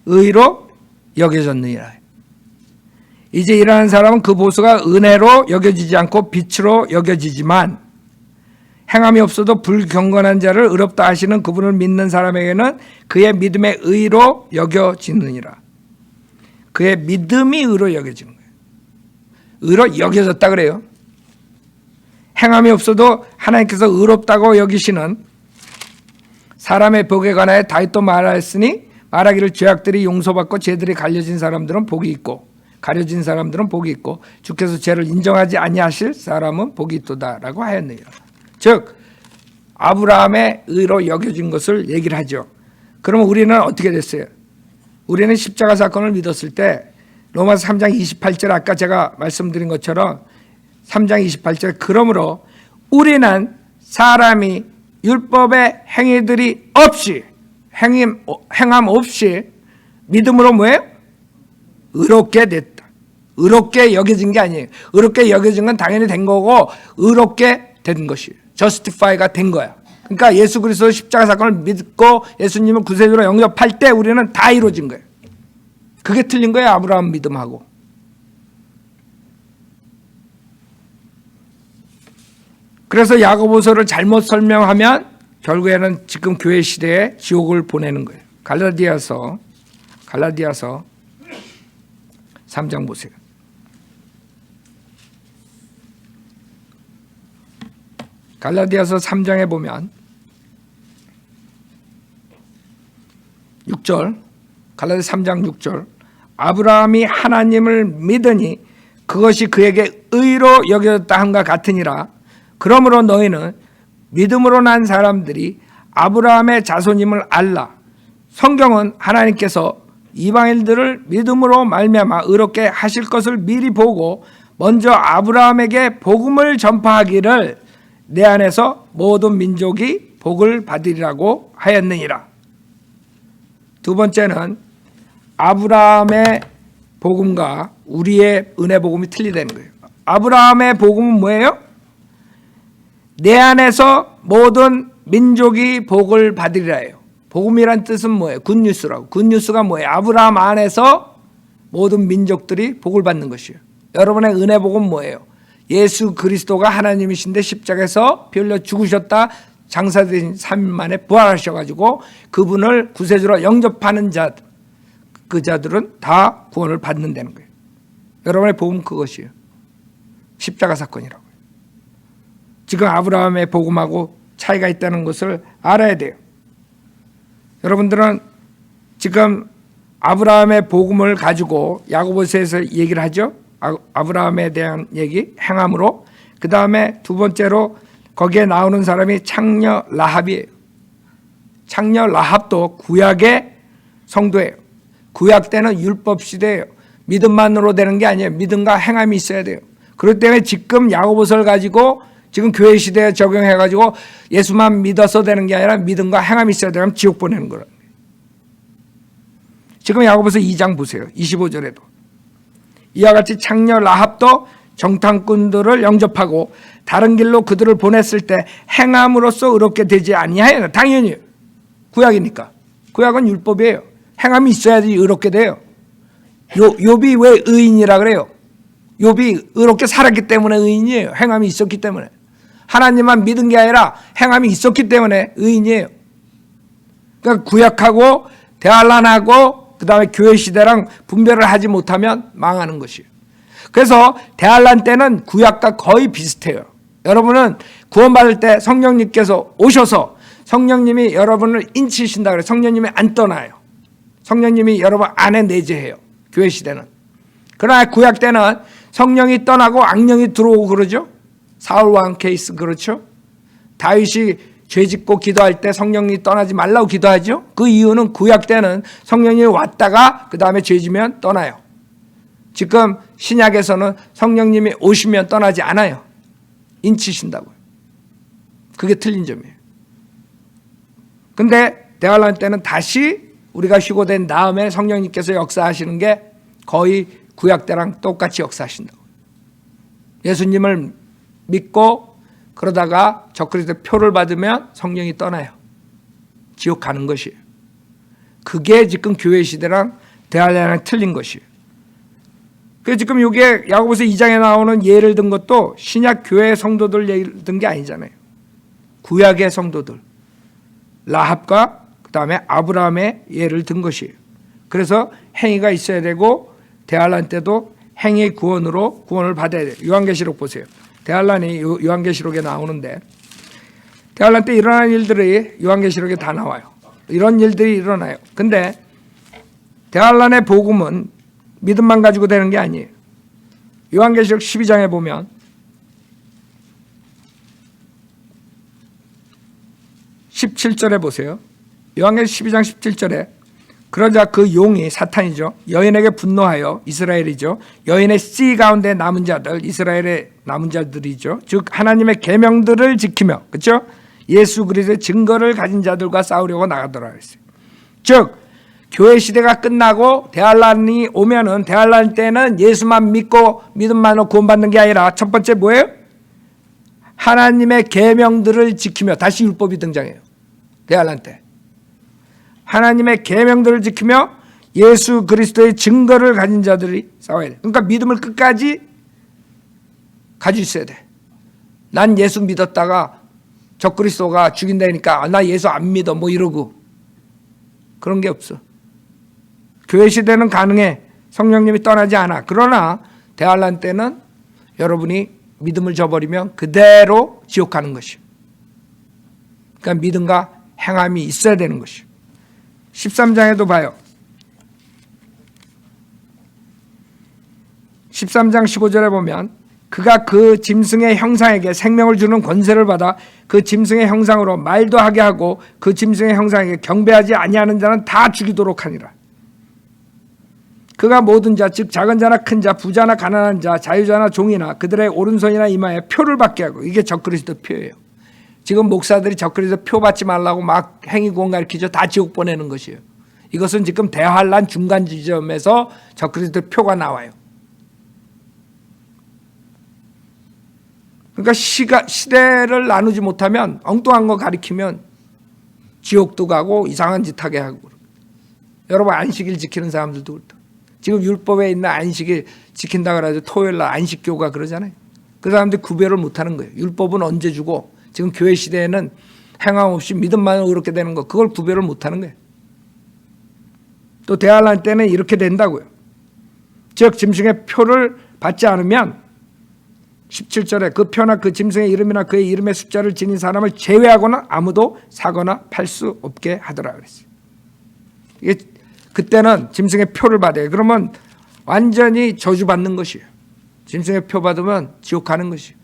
Speaker 2: 의로 여겨졌느니라. 이제 일하는 사람은 그 보수가 은혜로 여겨지지 않고 빛으로 여겨지지만 행함이 없어도 불경건한 자를 의롭다 하시는 그분을 믿는 사람에게는 그의 믿음의 의로 여겨지느니라. 그의 믿음이 의로 여겨지는 거예요. 의로 여겨졌다 그래요. 행함이 없어도 하나님께서 의롭다고 여기시는 사람의 복에 관하여 다윗도 말하였으니 말하기를 죄악들이 용서받고 죄들이 가려진 사람들은 복이 있고 가려진 사람들은 복이 있고 주께서 죄를 인정하지 아니하실 사람은 복이 있도다라고 하였느니라. 즉 아브라함의 의로 여겨진 것을 얘기를 하죠. 그러면 우리는 어떻게 됐어요? 우리는 십자가 사건을 믿었을 때 로마서 3장 28절 아까 제가 말씀드린 것처럼 3장 28절 그러므로 우리는 사람이 율법의 행위들이 없이 행함 없이 믿음으로 뭐예요? 의롭게 됐다. 의롭게 여겨진 게 아니에요. 의롭게 여겨진 건 당연히 된 거고 의롭게 된 것이에요. 저스티파이가 된 거야. 그러니까 예수 그리스도 십자가 사건을 믿고 예수님을 구세주로 영접할 때 우리는 다 이루어진 거예요. 그게 틀린 거예요. 아브라함 믿음하고. 그래서 야고보서를 잘못 설명하면 결국에는 지금 교회 시대에 지옥을 보내는 거예요. 갈라디아서 3장 보세요. 갈라디아서 3장에 보면 6절 갈라디아 3장 6절 아브라함이 하나님을 믿으니 그것이 그에게 의로 여겨졌다 함과 같으니라. 그러므로 너희는 믿음으로 난 사람들이 아브라함의 자손임을 알라. 성경은 하나님께서 이방인들을 믿음으로 말미암아 의롭게 하실 것을 미리 보고 먼저 아브라함에게 복음을 전파하기를 내 안에서 모든 민족이 복을 받으리라고 하였느니라. 두 번째는 아브라함의 복음과 우리의 은혜 복음이 틀리다는 거예요. 아브라함의 복음은 뭐예요? 내 안에서 모든 민족이 복을 받으리라예요. 복음이란 뜻은 뭐예요? 굿뉴스라고. 굿뉴스가 뭐예요? 아브라함 안에서 모든 민족들이 복을 받는 것이에요. 여러분의 은혜 복음은 뭐예요? 예수 그리스도가 하나님이신데 십자가에서 피 흘려 죽으셨다 장사된 3일 만에 부활하셔가지고 그분을 구세주로 영접하는 자, 그 자들은 다 구원을 받는다는 거예요. 여러분의 복음은 그것이에요. 십자가 사건이라고요. 지금 아브라함의 복음하고 차이가 있다는 것을 알아야 돼요. 여러분들은 지금 아브라함의 복음을 가지고 야고보서에서 얘기를 하죠. 아브라함에 대한 얘기, 행함으로. 그 다음에 두 번째로 거기에 나오는 사람이 창녀 라합이에요. 창녀 라합도 구약의 성도예요. 구약 때는 율법 시대예요. 믿음만으로 되는 게 아니에요. 믿음과 행함이 있어야 돼요. 그렇기 때문에 지금 야고보서를 가지고 지금 교회 시대에 적용해가지고 예수만 믿어서 되는 게 아니라 믿음과 행함이 있어야 되면 지옥 보내는 거예요. 지금 야고보서 2장 보세요. 25절에도 이와 같이 창녀 라합도 정탐꾼들을 영접하고 다른 길로 그들을 보냈을 때 행함으로써 의롭게 되지 아니하여. 당연히 구약이니까. 구약은 율법이에요. 행함이 있어야지 의롭게 돼요. 욥이 왜 의인이라 그래요? 욥이 의롭게 살았기 때문에 의인이에요. 행함이 있었기 때문에. 하나님만 믿은 게 아니라 행함이 있었기 때문에 의인이에요. 그러니까 구약하고 대환란하고 그 다음에 교회 시대랑 분별을 하지 못하면 망하는 것이에요. 그래서 대환란 때는 구약과 거의 비슷해요. 여러분은 구원받을 때 성령님께서 오셔서 성령님이 여러분을 인치신다 그래요. 성령님이 안 떠나요. 성령님이 여러분 안에 내재해요. 교회 시대는. 그러나 구약 때는 성령이 떠나고 악령이 들어오고 그러죠. 사울 왕 케이스 그렇죠. 다윗이 죄짓고 기도할 때 성령이 떠나지 말라고 기도하죠. 그 이유는 구약 때는 성령이 왔다가 그 다음에 죄지면 떠나요. 지금 신약에서는 성령님이 오시면 떠나지 않아요. 인치신다고요. 그게 틀린 점이에요. 근데 대환란 때는 다시 우리가 휴거된 다음에 성령님께서 역사하시는 게 거의 구약 때랑 똑같이 역사하신다고. 예수님을 믿고 그러다가 적그리스도 표를 받으면 성령이 떠나요. 지옥 가는 것이에요. 그게 지금 교회 시대랑 대환란이랑 틀린 것이에요. 그래서 지금 이게 야고보서 2장에 나오는 예를 든 것도 신약 교회 성도들 예를 든 게 아니잖아요. 구약의 성도들, 라합과 그 다음에 아브라함의 예를 든 것이에요. 그래서 행위가 있어야 되고 대환란 때도 행위 구원으로 구원을 받아야 돼요. 요한계시록 보세요. 대환란이 요한계시록에 나오는데 대환란 때 일어난 일들이 요한계시록에 다 나와요. 이런 일들이 일어나요. 근데 대환란의 복음은 믿음만 가지고 되는 게 아니에요. 요한계시록 12장에 보면 (17절에) 보세요. 요한계시록 12장 17절에 그러자 그 용이 사탄이죠. 여인에게 분노하여 이스라엘이죠. 여인의 씨 가운데 남은 자들 이스라엘의 남은 자들이죠. 즉 하나님의 계명들을 지키며 그렇죠? 예수 그리스도의 증거를 가진 자들과 싸우려고 나가더라 그랬어요. 즉 교회 시대가 끝나고 대환란이 오면은 대환란 때는 예수만 믿고 믿음만으로 구원받는 게 아니라 첫 번째 뭐예요? 하나님의 계명들을 지키며 다시 율법이 등장해요. 대환란 때 하나님의 계명들을 지키며 예수 그리스도의 증거를 가진 자들이 싸워야 돼. 그러니까 믿음을 끝까지 가지고 있어야 돼. 난 예수 믿었다가 적그리스도가 죽인다니까 나 예수 안 믿어 뭐 이러고 그런 게 없어. 교회 시대는 가능해. 성령님이 떠나지 않아. 그러나 대환란 때는 여러분이 믿음을 저버리면 그대로 지옥 가는 것이요. 그러니까 믿음과 행함이 있어야 되는 것이요. 13장에도 봐요. 13장 15절에 보면 그가 그 짐승의 형상에게 생명을 주는 권세를 받아 그 짐승의 형상으로 말도 하게 하고 그 짐승의 형상에게 경배하지 아니하는 자는 다 죽이도록 하니라. 그가 모든 자 즉 작은 자나 큰 자 부자나 가난한 자 자유자나 종이나 그들의 오른손이나 이마에 표를 받게 하고 이게 적그리스도 표예요. 지금 목사들이 적그리스도 표 받지 말라고 막 행위구원 가르치죠. 다 지옥 보내는 것이에요. 이것은 지금 대환란 중간 지점에서 적그리스도 표가 나와요. 그러니까 시대를 나누지 못하면 엉뚱한 거 가리키면 지옥도 가고 이상한 짓 하게 하고. 여러분 안식일 지키는 사람들도 그렇다. 지금 율법에 있는 안식일 지킨다 그래가지고 토요일날 안식교가 그러잖아요. 그 사람들이 구별을 못하는 거예요. 율법은 언제 주고 지금 교회 시대에는 행함 없이 믿음만으로 그렇게 되는 거 그걸 구별을 못하는 거예요. 또 대환란 때는 이렇게 된다고요. 즉 짐승의 표를 받지 않으면 17절에 그 표나 그 짐승의 이름이나 그의 이름의 숫자를 지닌 사람을 제외하거나 아무도 사거나 팔 수 없게 하더라 그랬어요. 이게 그때는 짐승의 표를 받아요. 그러면 완전히 저주받는 것이에요. 짐승의 표 받으면 지옥 가는 것이에요.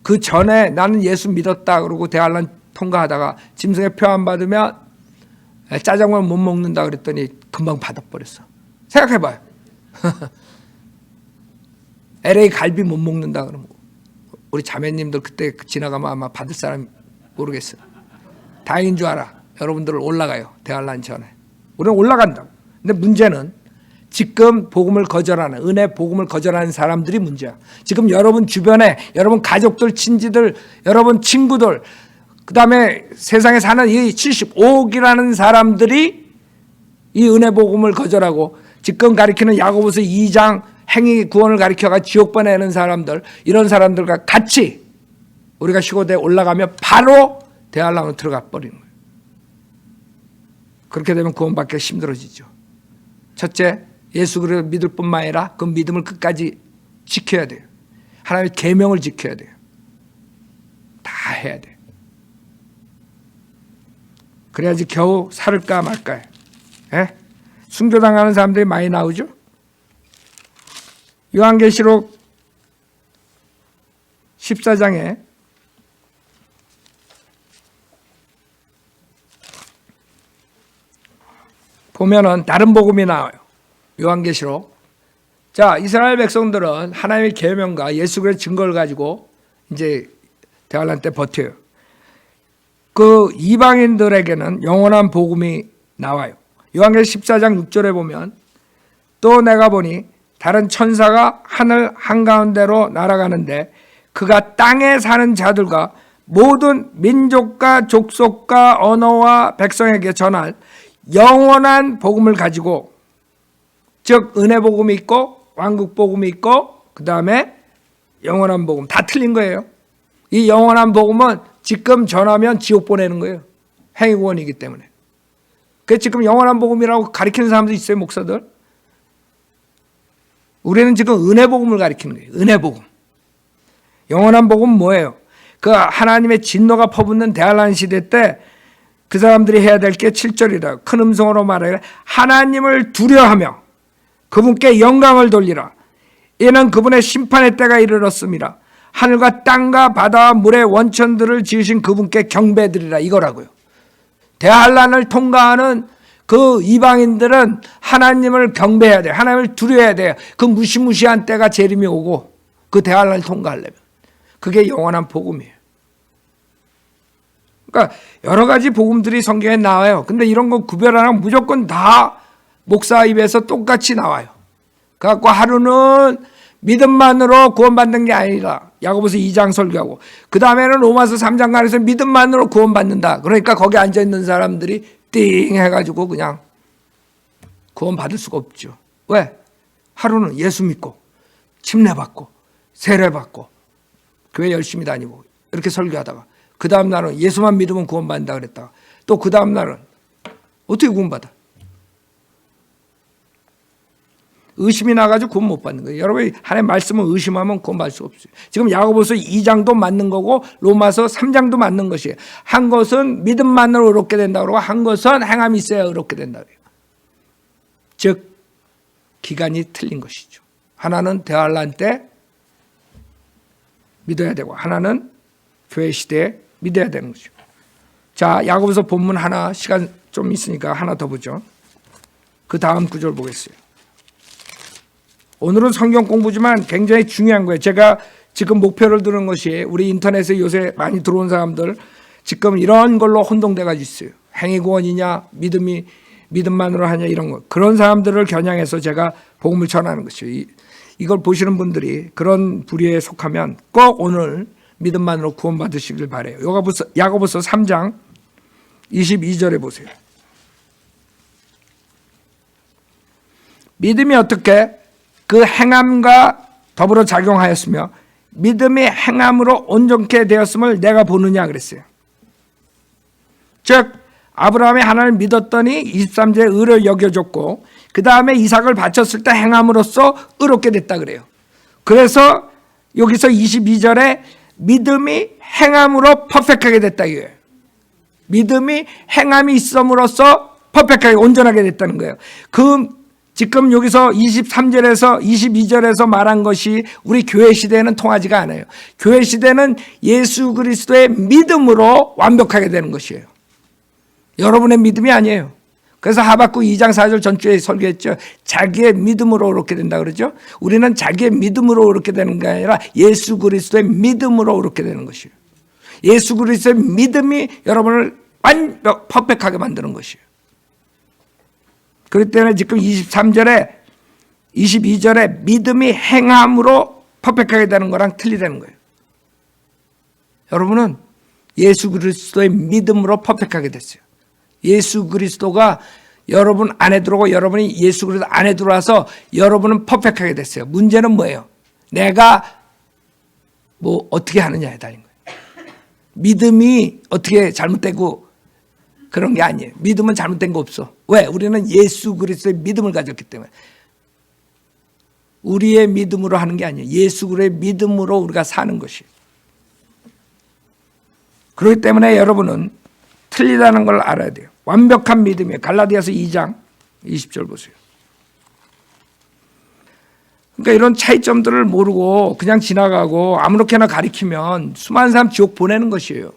Speaker 2: 그 전에 나는 예수 믿었다 그러고 대환란 통과하다가 짐승의 표 안 받으면 짜장면 못 먹는다 그랬더니 금방 받아버렸어. 생각해봐요. LA 갈비 못 먹는다 그러면 우리 자매님들 그때 지나가면 아마 받을 사람 모르겠어요. 다행인 줄 알아. 여러분들 올라가요. 대환란 전에. 우리는 올라간다고. 근데 문제는 지금 복음을 거절하는 은혜 복음을 거절하는 사람들이 문제야. 지금 여러분 주변에 여러분 가족들 친지들 여러분 친구들 그다음에 세상에 사는 이 75억이라는 사람들이 이 은혜 복음을 거절하고 지금 가리키는 야고보서 2장 행위 구원을 가리켜가 지옥 보내는 사람들 이런 사람들과 같이 우리가 휴거대에 올라가면 바로 대환란으로 들어가 버리는 거예요. 그렇게 되면 구원받기가 힘들어지죠. 첫째, 예수 그리스도 믿을 뿐만 아니라 그 믿음을 끝까지 지켜야 돼요. 하나님의 계명을 지켜야 돼요. 다 해야 돼요. 그래야지 겨우 살을까 말까요. 예? 순교당하는 사람들이 많이 나오죠. 요한계시록 14장에 보면은 다른 복음이 나와요. 요한계시록. 자, 이스라엘 백성들은 하나님의 계명과 예수 그리스도의 증거를 가지고 이제 대환란 때 버텨요. 그 이방인들에게는 영원한 복음이 나와요. 요한계시록 14장 6절에 보면 또 내가 보니 다른 천사가 하늘 한가운데로 날아가는데 그가 땅에 사는 자들과 모든 민족과 족속과 언어와 백성에게 전할 영원한 복음을 가지고, 즉 은혜 복음이 있고 왕국 복음이 있고 그 다음에 영원한 복음, 다 틀린 거예요. 이 영원한 복음은 지금 전하면 지옥 보내는 거예요. 행위구원이기 때문에. 그래서 지금 영원한 복음이라고 가리키는 사람도 있어요, 목사들. 우리는 지금 은혜 복음을 가리키는 거예요. 은혜 복음. 영원한 복음은 뭐예요? 그 하나님의 진노가 퍼붓는 대환란 시대 때 그 사람들이 해야 될 게 7절이라 큰 음성으로 말하기를 하나님을 두려워하며 그분께 영광을 돌리라. 이는 그분의 심판의 때가 이르렀습니다. 하늘과 땅과 바다와 물의 원천들을 지으신 그분께 경배드리라, 이거라고요. 대환란을 통과하는 그 이방인들은 하나님을 경배해야 돼요. 하나님을 두려워해야 돼요. 그 무시무시한 때가 재림이 오고 그 대환란을 통과하려면. 그게 영원한 복음이에요. 그러니까 여러 가지 복음들이 성경에 나와요. 근데 이런 거 구별하면 무조건 다 목사 입에서 똑같이 나와요. 그래갖고 하루는 믿음만으로 구원받는 게 아니라 야고보서 2장 설교하고, 그 다음에는 로마서 3장 가서 믿음만으로 구원받는다. 그러니까 거기 앉아있는 사람들이 띵 해가지고 그냥 구원받을 수가 없죠. 왜? 하루는 예수 믿고 침례받고 세례받고 교회 열심히 다니고 이렇게 설교하다가 그 다음 날은 예수만 믿으면 구원받는다 그랬다가 또 그 다음 날은 어떻게 구원받아? 의심이 나가지고 구원 못 받는 거예요. 여러분, 하나님의 말씀을 의심하면 구원받을 수 없어요. 지금 야고보서 2장도 맞는 거고 로마서 3장도 맞는 것이에요. 한 것은 믿음만으로 의롭게 된다고 그러고 한 것은 행함이 있어야 의롭게 된다고 그래요. 즉 기간이 틀린 것이죠. 하나는 대환란 때 믿어야 되고 하나는 교회 시대에 믿어야 되는 거죠. 자, 야고보서 본문 하나, 시간 좀 있으니까 하나 더 보죠. 그 다음 구절 보겠어요. 오늘은 성경 공부지만 굉장히 중요한 거예요. 제가 지금 목표를 두는 것이 우리 인터넷에 요새 많이 들어온 사람들 지금 이런 걸로 혼동돼가지고 있어요. 행위구원이냐 믿음만으로 하냐 이런 거. 그런 사람들을 겨냥해서 제가 복음을 전하는 것이에요. 이걸 보시는 분들이 그런 부류에 속하면 꼭 오늘 믿음만으로 구원받으시길 바라요. 야고보서 3장 22절에 보세요. 믿음이 어떻게 그 행함과 더불어 작용하였으며 믿음이 행함으로 온전케 되었음을 내가 보느냐 그랬어요. 즉 아브라함이 하나님을 믿었더니 23절에 의를 여겨줬고 그 다음에 이삭을 바쳤을 때 행함으로써 의롭게 됐다 그래요. 그래서 여기서 22절에 믿음이 행함으로 퍼펙트하게 됐다 이거예요. 믿음이 행함이 있음으로써 퍼펙트하게 온전하게 됐다는 거예요. 지금 여기서 23절에서 22절에서 말한 것이 우리 교회 시대에는 통하지가 않아요. 교회 시대는 예수 그리스도의 믿음으로 완벽하게 되는 것이에요. 여러분의 믿음이 아니에요. 그래서 하박국 2장 4절 전주에 설교했죠. 자기의 믿음으로 그렇게 된다 그러죠. 우리는 자기의 믿음으로 그렇게 되는 게 아니라 예수 그리스도의 믿음으로 그렇게 되는 것이에요. 예수 그리스도의 믿음이 여러분을 완벽 퍼펙트하게 만드는 것이에요. 그렇기 때문에 지금 23절에 22절에 믿음이 행함으로 퍼펙트하게 되는 거랑 틀리다는 거예요. 여러분은 예수 그리스도의 믿음으로 퍼펙트하게 됐어요. 예수 그리스도가 여러분 안에 들어오고 여러분이 예수 그리스도 안에 들어와서 여러분은 퍼펙트하게 됐어요. 문제는 뭐예요? 내가 뭐 어떻게 하느냐에 달린 거예요. 믿음이 어떻게 잘못되고 그런 게 아니에요. 믿음은 잘못된 거 없어. 왜? 우리는 예수 그리스도의 믿음을 가졌기 때문에. 우리의 믿음으로 하는 게 아니에요. 예수 그리스도의 믿음으로 우리가 사는 것이에요. 그렇기 때문에 여러분은 틀리다는 걸 알아야 돼요. 완벽한 믿음이에요. 갈라디아서 2장 20절 보세요. 그러니까 이런 차이점들을 모르고 그냥 지나가고 아무렇게나 가리키면 수많은 사람 지옥 보내는 것이에요.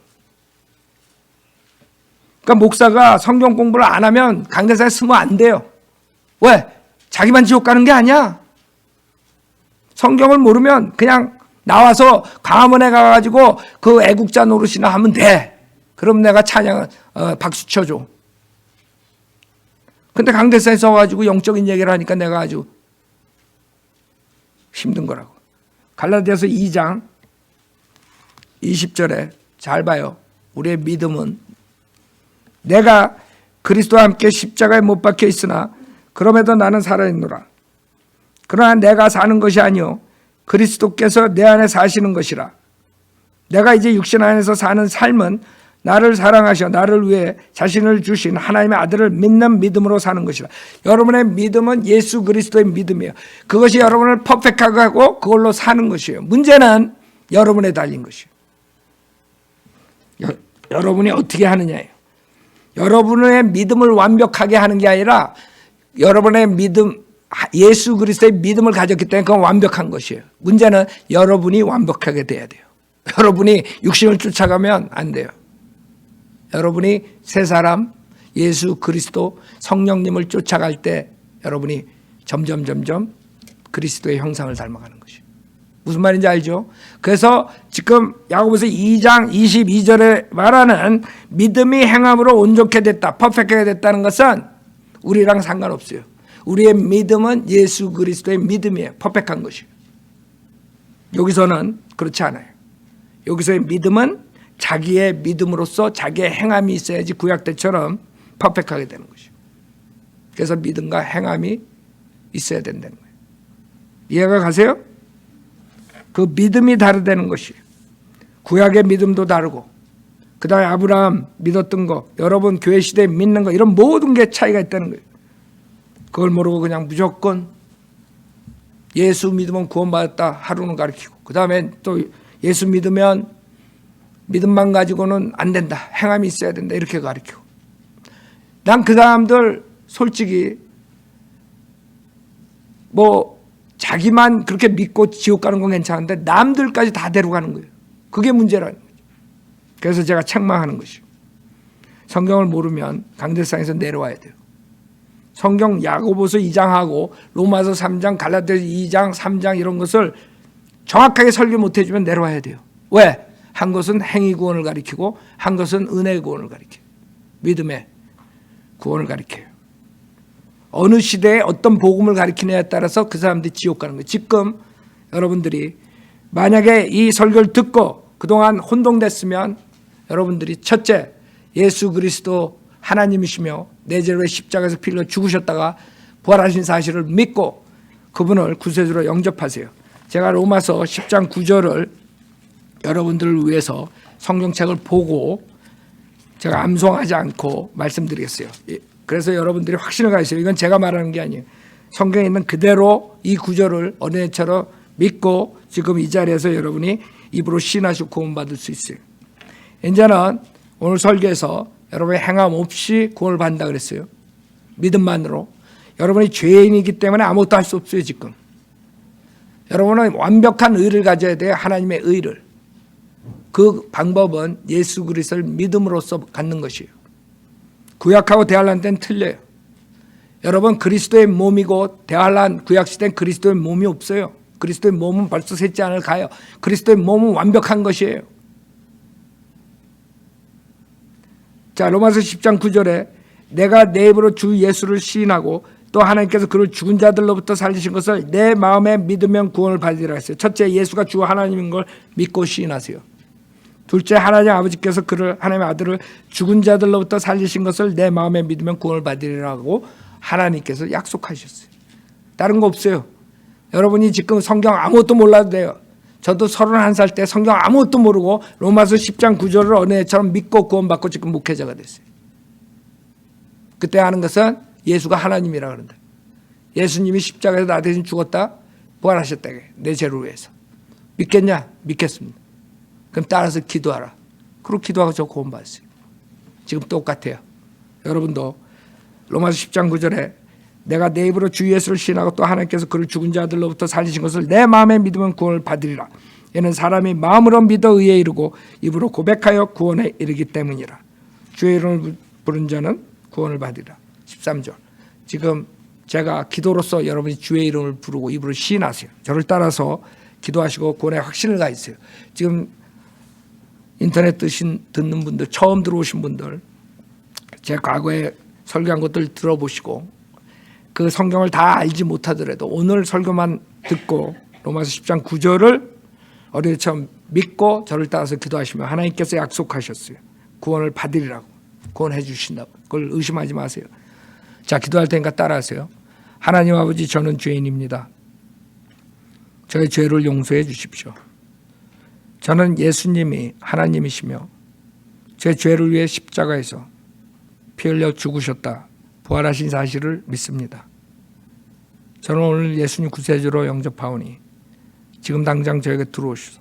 Speaker 2: 그러니까 목사가 성경 공부를 안 하면 강대상에 쓰면 안 돼요. 왜? 자기만 지옥 가는 게 아니야. 성경을 모르면 그냥 나와서 광화문에 가가지고 그 애국자 노릇이나 하면 돼. 그럼 내가 찬양 박수 쳐줘. 근데 강대상에 써가지고 영적인 얘기를 하니까 내가 아주 힘든 거라고. 갈라디아서 2장 20절에 잘 봐요. 우리의 믿음은 내가 그리스도와 함께 십자가에 못 박혀 있으나 그럼에도 나는 살아있노라. 그러나 내가 사는 것이 아니요 그리스도께서 내 안에 사시는 것이라. 내가 이제 육신 안에서 사는 삶은 나를 사랑하셔 나를 위해 자신을 주신 하나님의 아들을 믿는 믿음으로 사는 것이라. 여러분의 믿음은 예수 그리스도의 믿음이에요. 그것이 여러분을 퍼펙트하게 하고 그걸로 사는 것이에요. 문제는 여러분에 달린 것이에요. 여러분이 어떻게 하느냐예요. 여러분의 믿음을 완벽하게 하는 게 아니라 여러분의 믿음, 예수 그리스도의 믿음을 가졌기 때문에 그건 완벽한 것이에요. 문제는 여러분이 완벽하게 돼야 돼요. 여러분이 육신을 쫓아가면 안 돼요. 여러분이 새 사람, 예수 그리스도, 성령님을 쫓아갈 때 여러분이 점점 그리스도의 형상을 닮아가는 것이에요. 무슨 말인지 알죠? 그래서 지금 야고보서 2장 22절에 말하는 믿음이 행함으로 온전케 됐다, 퍼펙트하게 됐다는 것은 우리랑 상관없어요. 우리의 믿음은 예수 그리스도의 믿음이에요. 퍼펙트한 것이에요. 여기서는 그렇지 않아요. 여기서의 믿음은 자기의 믿음으로써 자기의 행함이 있어야지 구약 때처럼 퍼펙트하게 되는 것이에요. 그래서 믿음과 행함이 있어야 된다는 거예요. 이해가 가세요? 그 믿음이 다르다는 것이에요. 구약의 믿음도 다르고 그 다음에 아브라함 믿었던 거, 여러분 교회 시대에 믿는 거, 이런 모든 게 차이가 있다는 거예요. 그걸 모르고 그냥 무조건 예수 믿으면 구원받았다 하루는 가르치고, 그 다음에 또 예수 믿으면 믿음만 가지고는 안 된다, 행함이 있어야 된다, 이렇게 가르치고. 난 그 사람들 솔직히 뭐 자기만 그렇게 믿고 지옥 가는 건 괜찮은데 남들까지 다 데려가는 거예요. 그게 문제라는 거죠. 그래서 제가 책망하는 것이요. 성경을 모르면 강대상에서 내려와야 돼요. 성경 야고보서 2장하고 로마서 3장, 갈라디아서 2장, 3장 이런 것을 정확하게 설교 못해주면 내려와야 돼요. 왜? 한 것은 행위 구원을 가리키고 한 것은 은혜 구원을 가리켜요. 믿음의 구원을 가리켜요. 어느 시대에 어떤 복음을 가리키느냐에 따라서 그 사람들이 지옥 가는 거예요. 지금 여러분들이 만약에 이 설교를 듣고 그동안 혼동됐으면 여러분들이 첫째, 예수 그리스도 하나님이시며 내 죄로 십자가에서 피 흘려 죽으셨다가 부활하신 사실을 믿고 그분을 구세주로 영접하세요. 제가 로마서 10장 9절을 여러분들을 위해서 성경책을 보고 제가 암송하지 않고 말씀드리겠어요. 그래서 여러분들이 확신을 가지세요. 이건 제가 말하는 게 아니에요. 성경에 있는 그대로 이 구절을 어린애처럼 믿고 지금 이 자리에서 여러분이 입으로 시인하시고 구원받을 수 있어요. 이제는 오늘 설교에서 여러분의 행함 없이 구원을 받는다 그랬어요. 믿음만으로. 여러분이 죄인이기 때문에 아무것도 할 수 없어요. 지금 여러분은 완벽한 의를 가져야 돼요. 하나님의 의를. 그 방법은 예수 그리스도를 믿음으로써 갖는 것이에요. 구약하고 대할란 때는 틀려요. 여러분 그리스도의 몸이고 대할란 구약시대는 그리스도의 몸이 없어요. 그리스도의 몸은 벌써 셋째 안을 가요. 그리스도의 몸은 완벽한 것이에요. 자, 로마서 10장 9절에 내가 내 입으로 주 예수를 시인하고 또 하나님께서 그를 죽은 자들로부터 살리신 것을 내 마음에 믿으면 구원을 받으리라 했어요. 첫째, 예수가 주 하나님인 걸 믿고 시인하세요. 둘째, 하나님 아버지께서 그를 하나님의 아들을 죽은 자들로부터 살리신 것을 내 마음에 믿으면 구원을 받으리라고 하나님께서 약속하셨어요. 다른 거 없어요. 여러분이 지금 성경 아무것도 몰라도 돼요. 저도 31살 때 성경 아무것도 모르고 로마서 10장 9절을 어린애처럼 믿고 구원받고 지금 목회자가 됐어요. 그때 하는 것은 예수가 하나님이라 그런다. 예수님이 십자가에서 나 대신 죽었다, 부활하셨다. 내 죄를 위해서. 믿겠냐? 믿겠습니다. 그럼 따라서 기도하라. 그리고 기도하고 저 구원받았어요. 지금 똑같아요. 여러분도 로마서 10장 9절에 내가 내 입으로 주 예수를 시인하고 또 하나님께서 그를 죽은 자들로부터 살리신 것을 내 마음에 믿으면 구원을 받으리라. 이는 사람이 마음으로 믿어 의에 이르고 입으로 고백하여 구원에 이르기 때문이라. 주의 이름을 부른 자는 구원을 받으리라. 13절. 지금 제가 기도로서 여러분이 주의 이름을 부르고 입으로 시인하세요. 저를 따라서 기도하시고 구원의 확신을 가지세요. 지금 인터넷 듣는 분들, 처음 들어오신 분들, 제 과거에 설교한 것들 들어보시고 그 성경을 다 알지 못하더라도 오늘 설교만 듣고 로마서 10장 9절을 어린애처럼 믿고 저를 따라서 기도하시면 하나님께서 약속하셨어요. 구원을 받으리라고, 구원해 주신다고. 그걸 의심하지 마세요. 자, 기도할 테니까 따라하세요. 하나님 아버지, 저는 죄인입니다. 저의 죄를 용서해 주십시오. 저는 예수님이 하나님이시며 제 죄를 위해 십자가에서 피 흘려 죽으셨다, 부활하신 사실을 믿습니다. 저는 오늘 예수님 구세주로 영접하오니 지금 당장 저에게 들어오셔서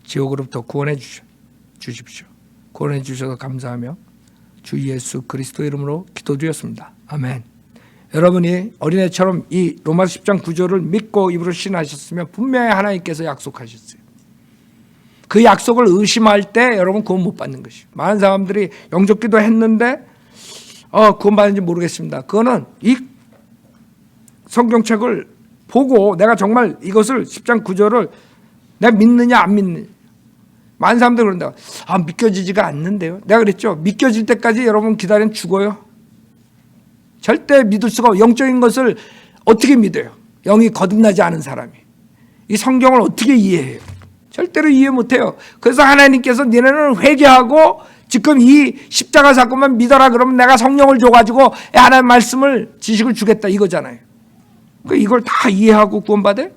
Speaker 2: 지옥으로부터 구원해 주십시오. 구원해 주셔서 감사하며 주 예수 그리스도 이름으로 기도드렸습니다. 아멘. 여러분이 어린애처럼 이 로마서 10장 9절을 믿고 입으로 신하셨으면 분명히 하나님께서 약속하셨어요. 그 약속을 의심할 때 여러분 구원 못 받는 것이에요. 많은 사람들이 영접기도 했는데 구원 받는지 모르겠습니다. 그거는 이 성경책을 보고 내가 정말 이것을 10장 9절을 내가 믿느냐 안 믿느냐. 많은 사람들이 그런다. 믿겨지지가 않는데요. 내가 그랬죠. 믿겨질 때까지 여러분 기다리면 죽어요. 절대 믿을 수가 없어요. 영적인 것을 어떻게 믿어요? 영이 거듭나지 않은 사람이. 이 성경을 어떻게 이해해요? 절대로 이해 못해요. 그래서 하나님께서 니네는 회개하고 지금 이 십자가 사건만 믿어라 그러면 내가 성령을 줘가지고 하나님 말씀을 지식을 주겠다 이거잖아요. 이걸 다 이해하고 구원받아요?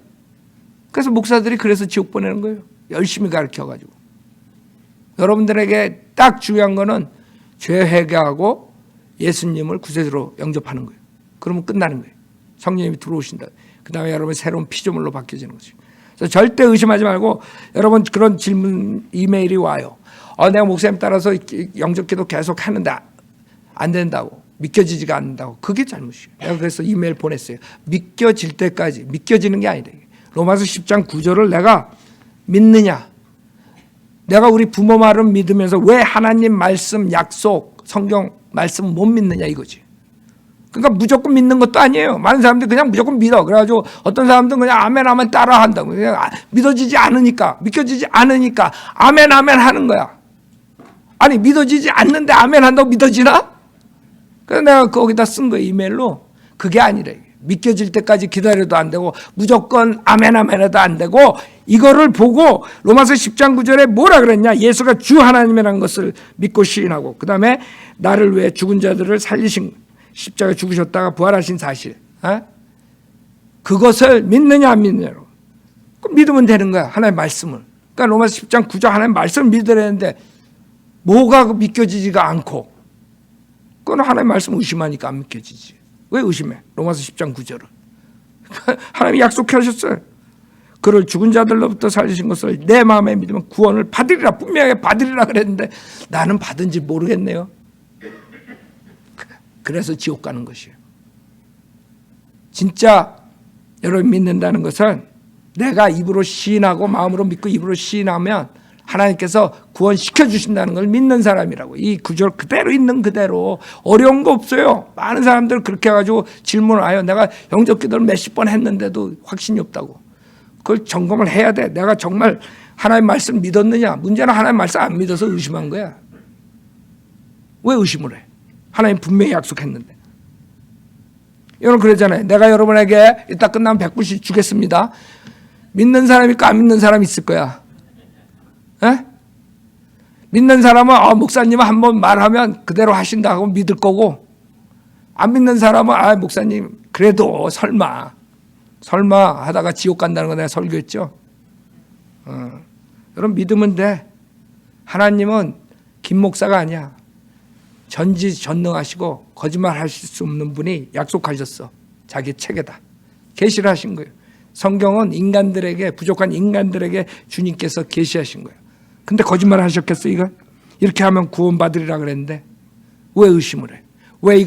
Speaker 2: 그래서 목사들이 그래서 지옥 보내는 거예요. 열심히 가르쳐가지고. 여러분들에게 딱 중요한 거는 죄 회개하고 예수님을 구세주로 영접하는 거예요. 그러면 끝나는 거예요. 성령님이 들어오신다. 그 다음에 여러분 새로운 피조물로 바뀌어지는 거죠. 그래서 절대 의심하지 말고 여러분 그런 질문 이메일이 와요. 내가 목사님 따라서 영접기도 계속 하는데 안 된다고. 믿겨지지가 않는다고. 그게 잘못이에요. 내가 그래서 이메일 보냈어요. 믿겨질 때까지. 믿겨지는 게 아니다. 로마서 10장 9절을 내가 믿느냐. 내가 우리 부모 말은 믿으면서 왜 하나님 말씀, 약속, 성경 말씀 못 믿느냐 이거지. 그러니까 무조건 믿는 것도 아니에요. 많은 사람들이 그냥 무조건 믿어. 그래가지고 어떤 사람들은 그냥 아멘 하면 따라 한다고. 그냥 믿어지지 않으니까, 믿겨지지 않으니까 아멘 아멘 하는 거야. 아니 믿어지지 않는데 아멘 한다고 믿어지나? 그래서 내가 거기다 쓴 거예요. 이메일로. 그게 아니래. 믿겨질 때까지 기다려도 안 되고 무조건 아멘 아멘 해도 안 되고 이거를 보고 로마서 10장 9절에 뭐라 그랬냐. 예수가 주 하나님이라는 것을 믿고 시인하고 그 다음에 나를 위해 죽은 자들을 살리신 십자가에 죽으셨다가 부활하신 사실. 그것을 믿느냐 안 믿느냐로. 믿으면 되는 거야. 하나님의 말씀을. 그러니까 로마서 10장 9절 하나님의 말씀을 믿어야 되는데 뭐가 믿겨지지가 않고 그건 하나님의 말씀 의심하니까 안 믿겨지지. 왜 의심해? 로마서 10장 9절을. 하나님이 약속하셨어요. 그를 죽은 자들로부터 살리신 것을 내 마음에 믿으면 구원을 받으리라. 분명하게 받으리라 그랬는데 나는 받은지 모르겠네요. 그래서 지옥 가는 것이에요. 진짜 여러분 믿는다는 것은 내가 입으로 시인하고 마음으로 믿고 입으로 시인하면 하나님께서 구원시켜 주신다는 걸 믿는 사람이라고. 이 구절 그대로 있는 그대로 어려운 거 없어요. 많은 사람들 그렇게 해가지고 질문을 해요. 내가 영접 기도를 몇십 번 했는데도 확신이 없다고. 그걸 점검을 해야 돼. 내가 정말 하나님 말씀 믿었느냐. 문제는 하나님 말씀 안 믿어서 의심한 거야. 왜 의심을 해? 하나님 분명히 약속했는데. 여러분 그러잖아요. 내가 여러분에게 이따 끝나면 100불씩 주겠습니다. 믿는 사람이 있고 안 믿는 사람이 있을 거야. 에? 믿는 사람은 목사님은 한번 말하면 그대로 하신다 하고 믿을 거고 안 믿는 사람은 목사님 그래도 설마 하다가 지옥 간다는 거 내가 설교했죠. 여러분 믿으면 돼. 하나님은 김 목사가 아니야. 전지전능하시고 거짓말 하실 수 없는 분이 약속하셨어. 자기 책에다 계시를 하신 거예요. 성경은 인간들에게 부족한 인간들에게 주님께서 계시하신 거예요. 근데 거짓말 하셨겠어 이거? 이렇게 하면 구원받으리라 그랬는데 왜 의심을 해? 왜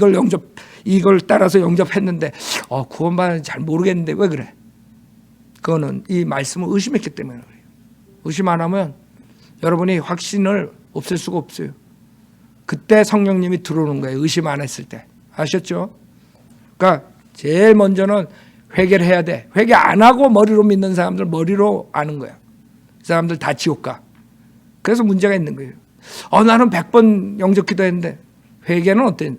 Speaker 2: 이걸 따라서 영접했는데 구원받는지 잘 모르겠는데 왜 그래? 그거는 이 말씀을 의심했기 때문에 그래요. 의심 안 하면 여러분이 확신을 없앨 수가 없어요. 그때 성령님이 들어오는 거예요. 의심 안 했을 때. 아셨죠? 그러니까 제일 먼저는 회개를 해야 돼. 회개 안 하고 머리로 믿는 사람들 머리로 아는 거야. 그 사람들 다 지옥 가. 그래서 문제가 있는 거예요. 나는 100번 영접 기도했는데 회개는 어땠냐?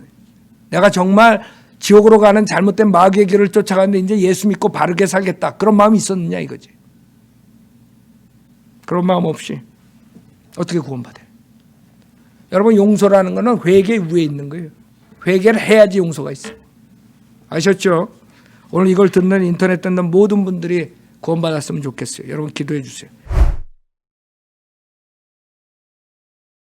Speaker 2: 내가 정말 지옥으로 가는 잘못된 마귀의 길을 쫓아가는데 이제 예수 믿고 바르게 살겠다. 그런 마음이 있었느냐 이거지. 그런 마음 없이 어떻게 구원받아요? 여러분, 용서라는 것은 회개 위에 있는 거예요. 회개를 해야지 용서가 있어요. 아셨죠? 오늘 이걸 듣는 인터넷 듣는 모든 분들이 구원받았으면 좋겠어요. 여러분 기도해 주세요.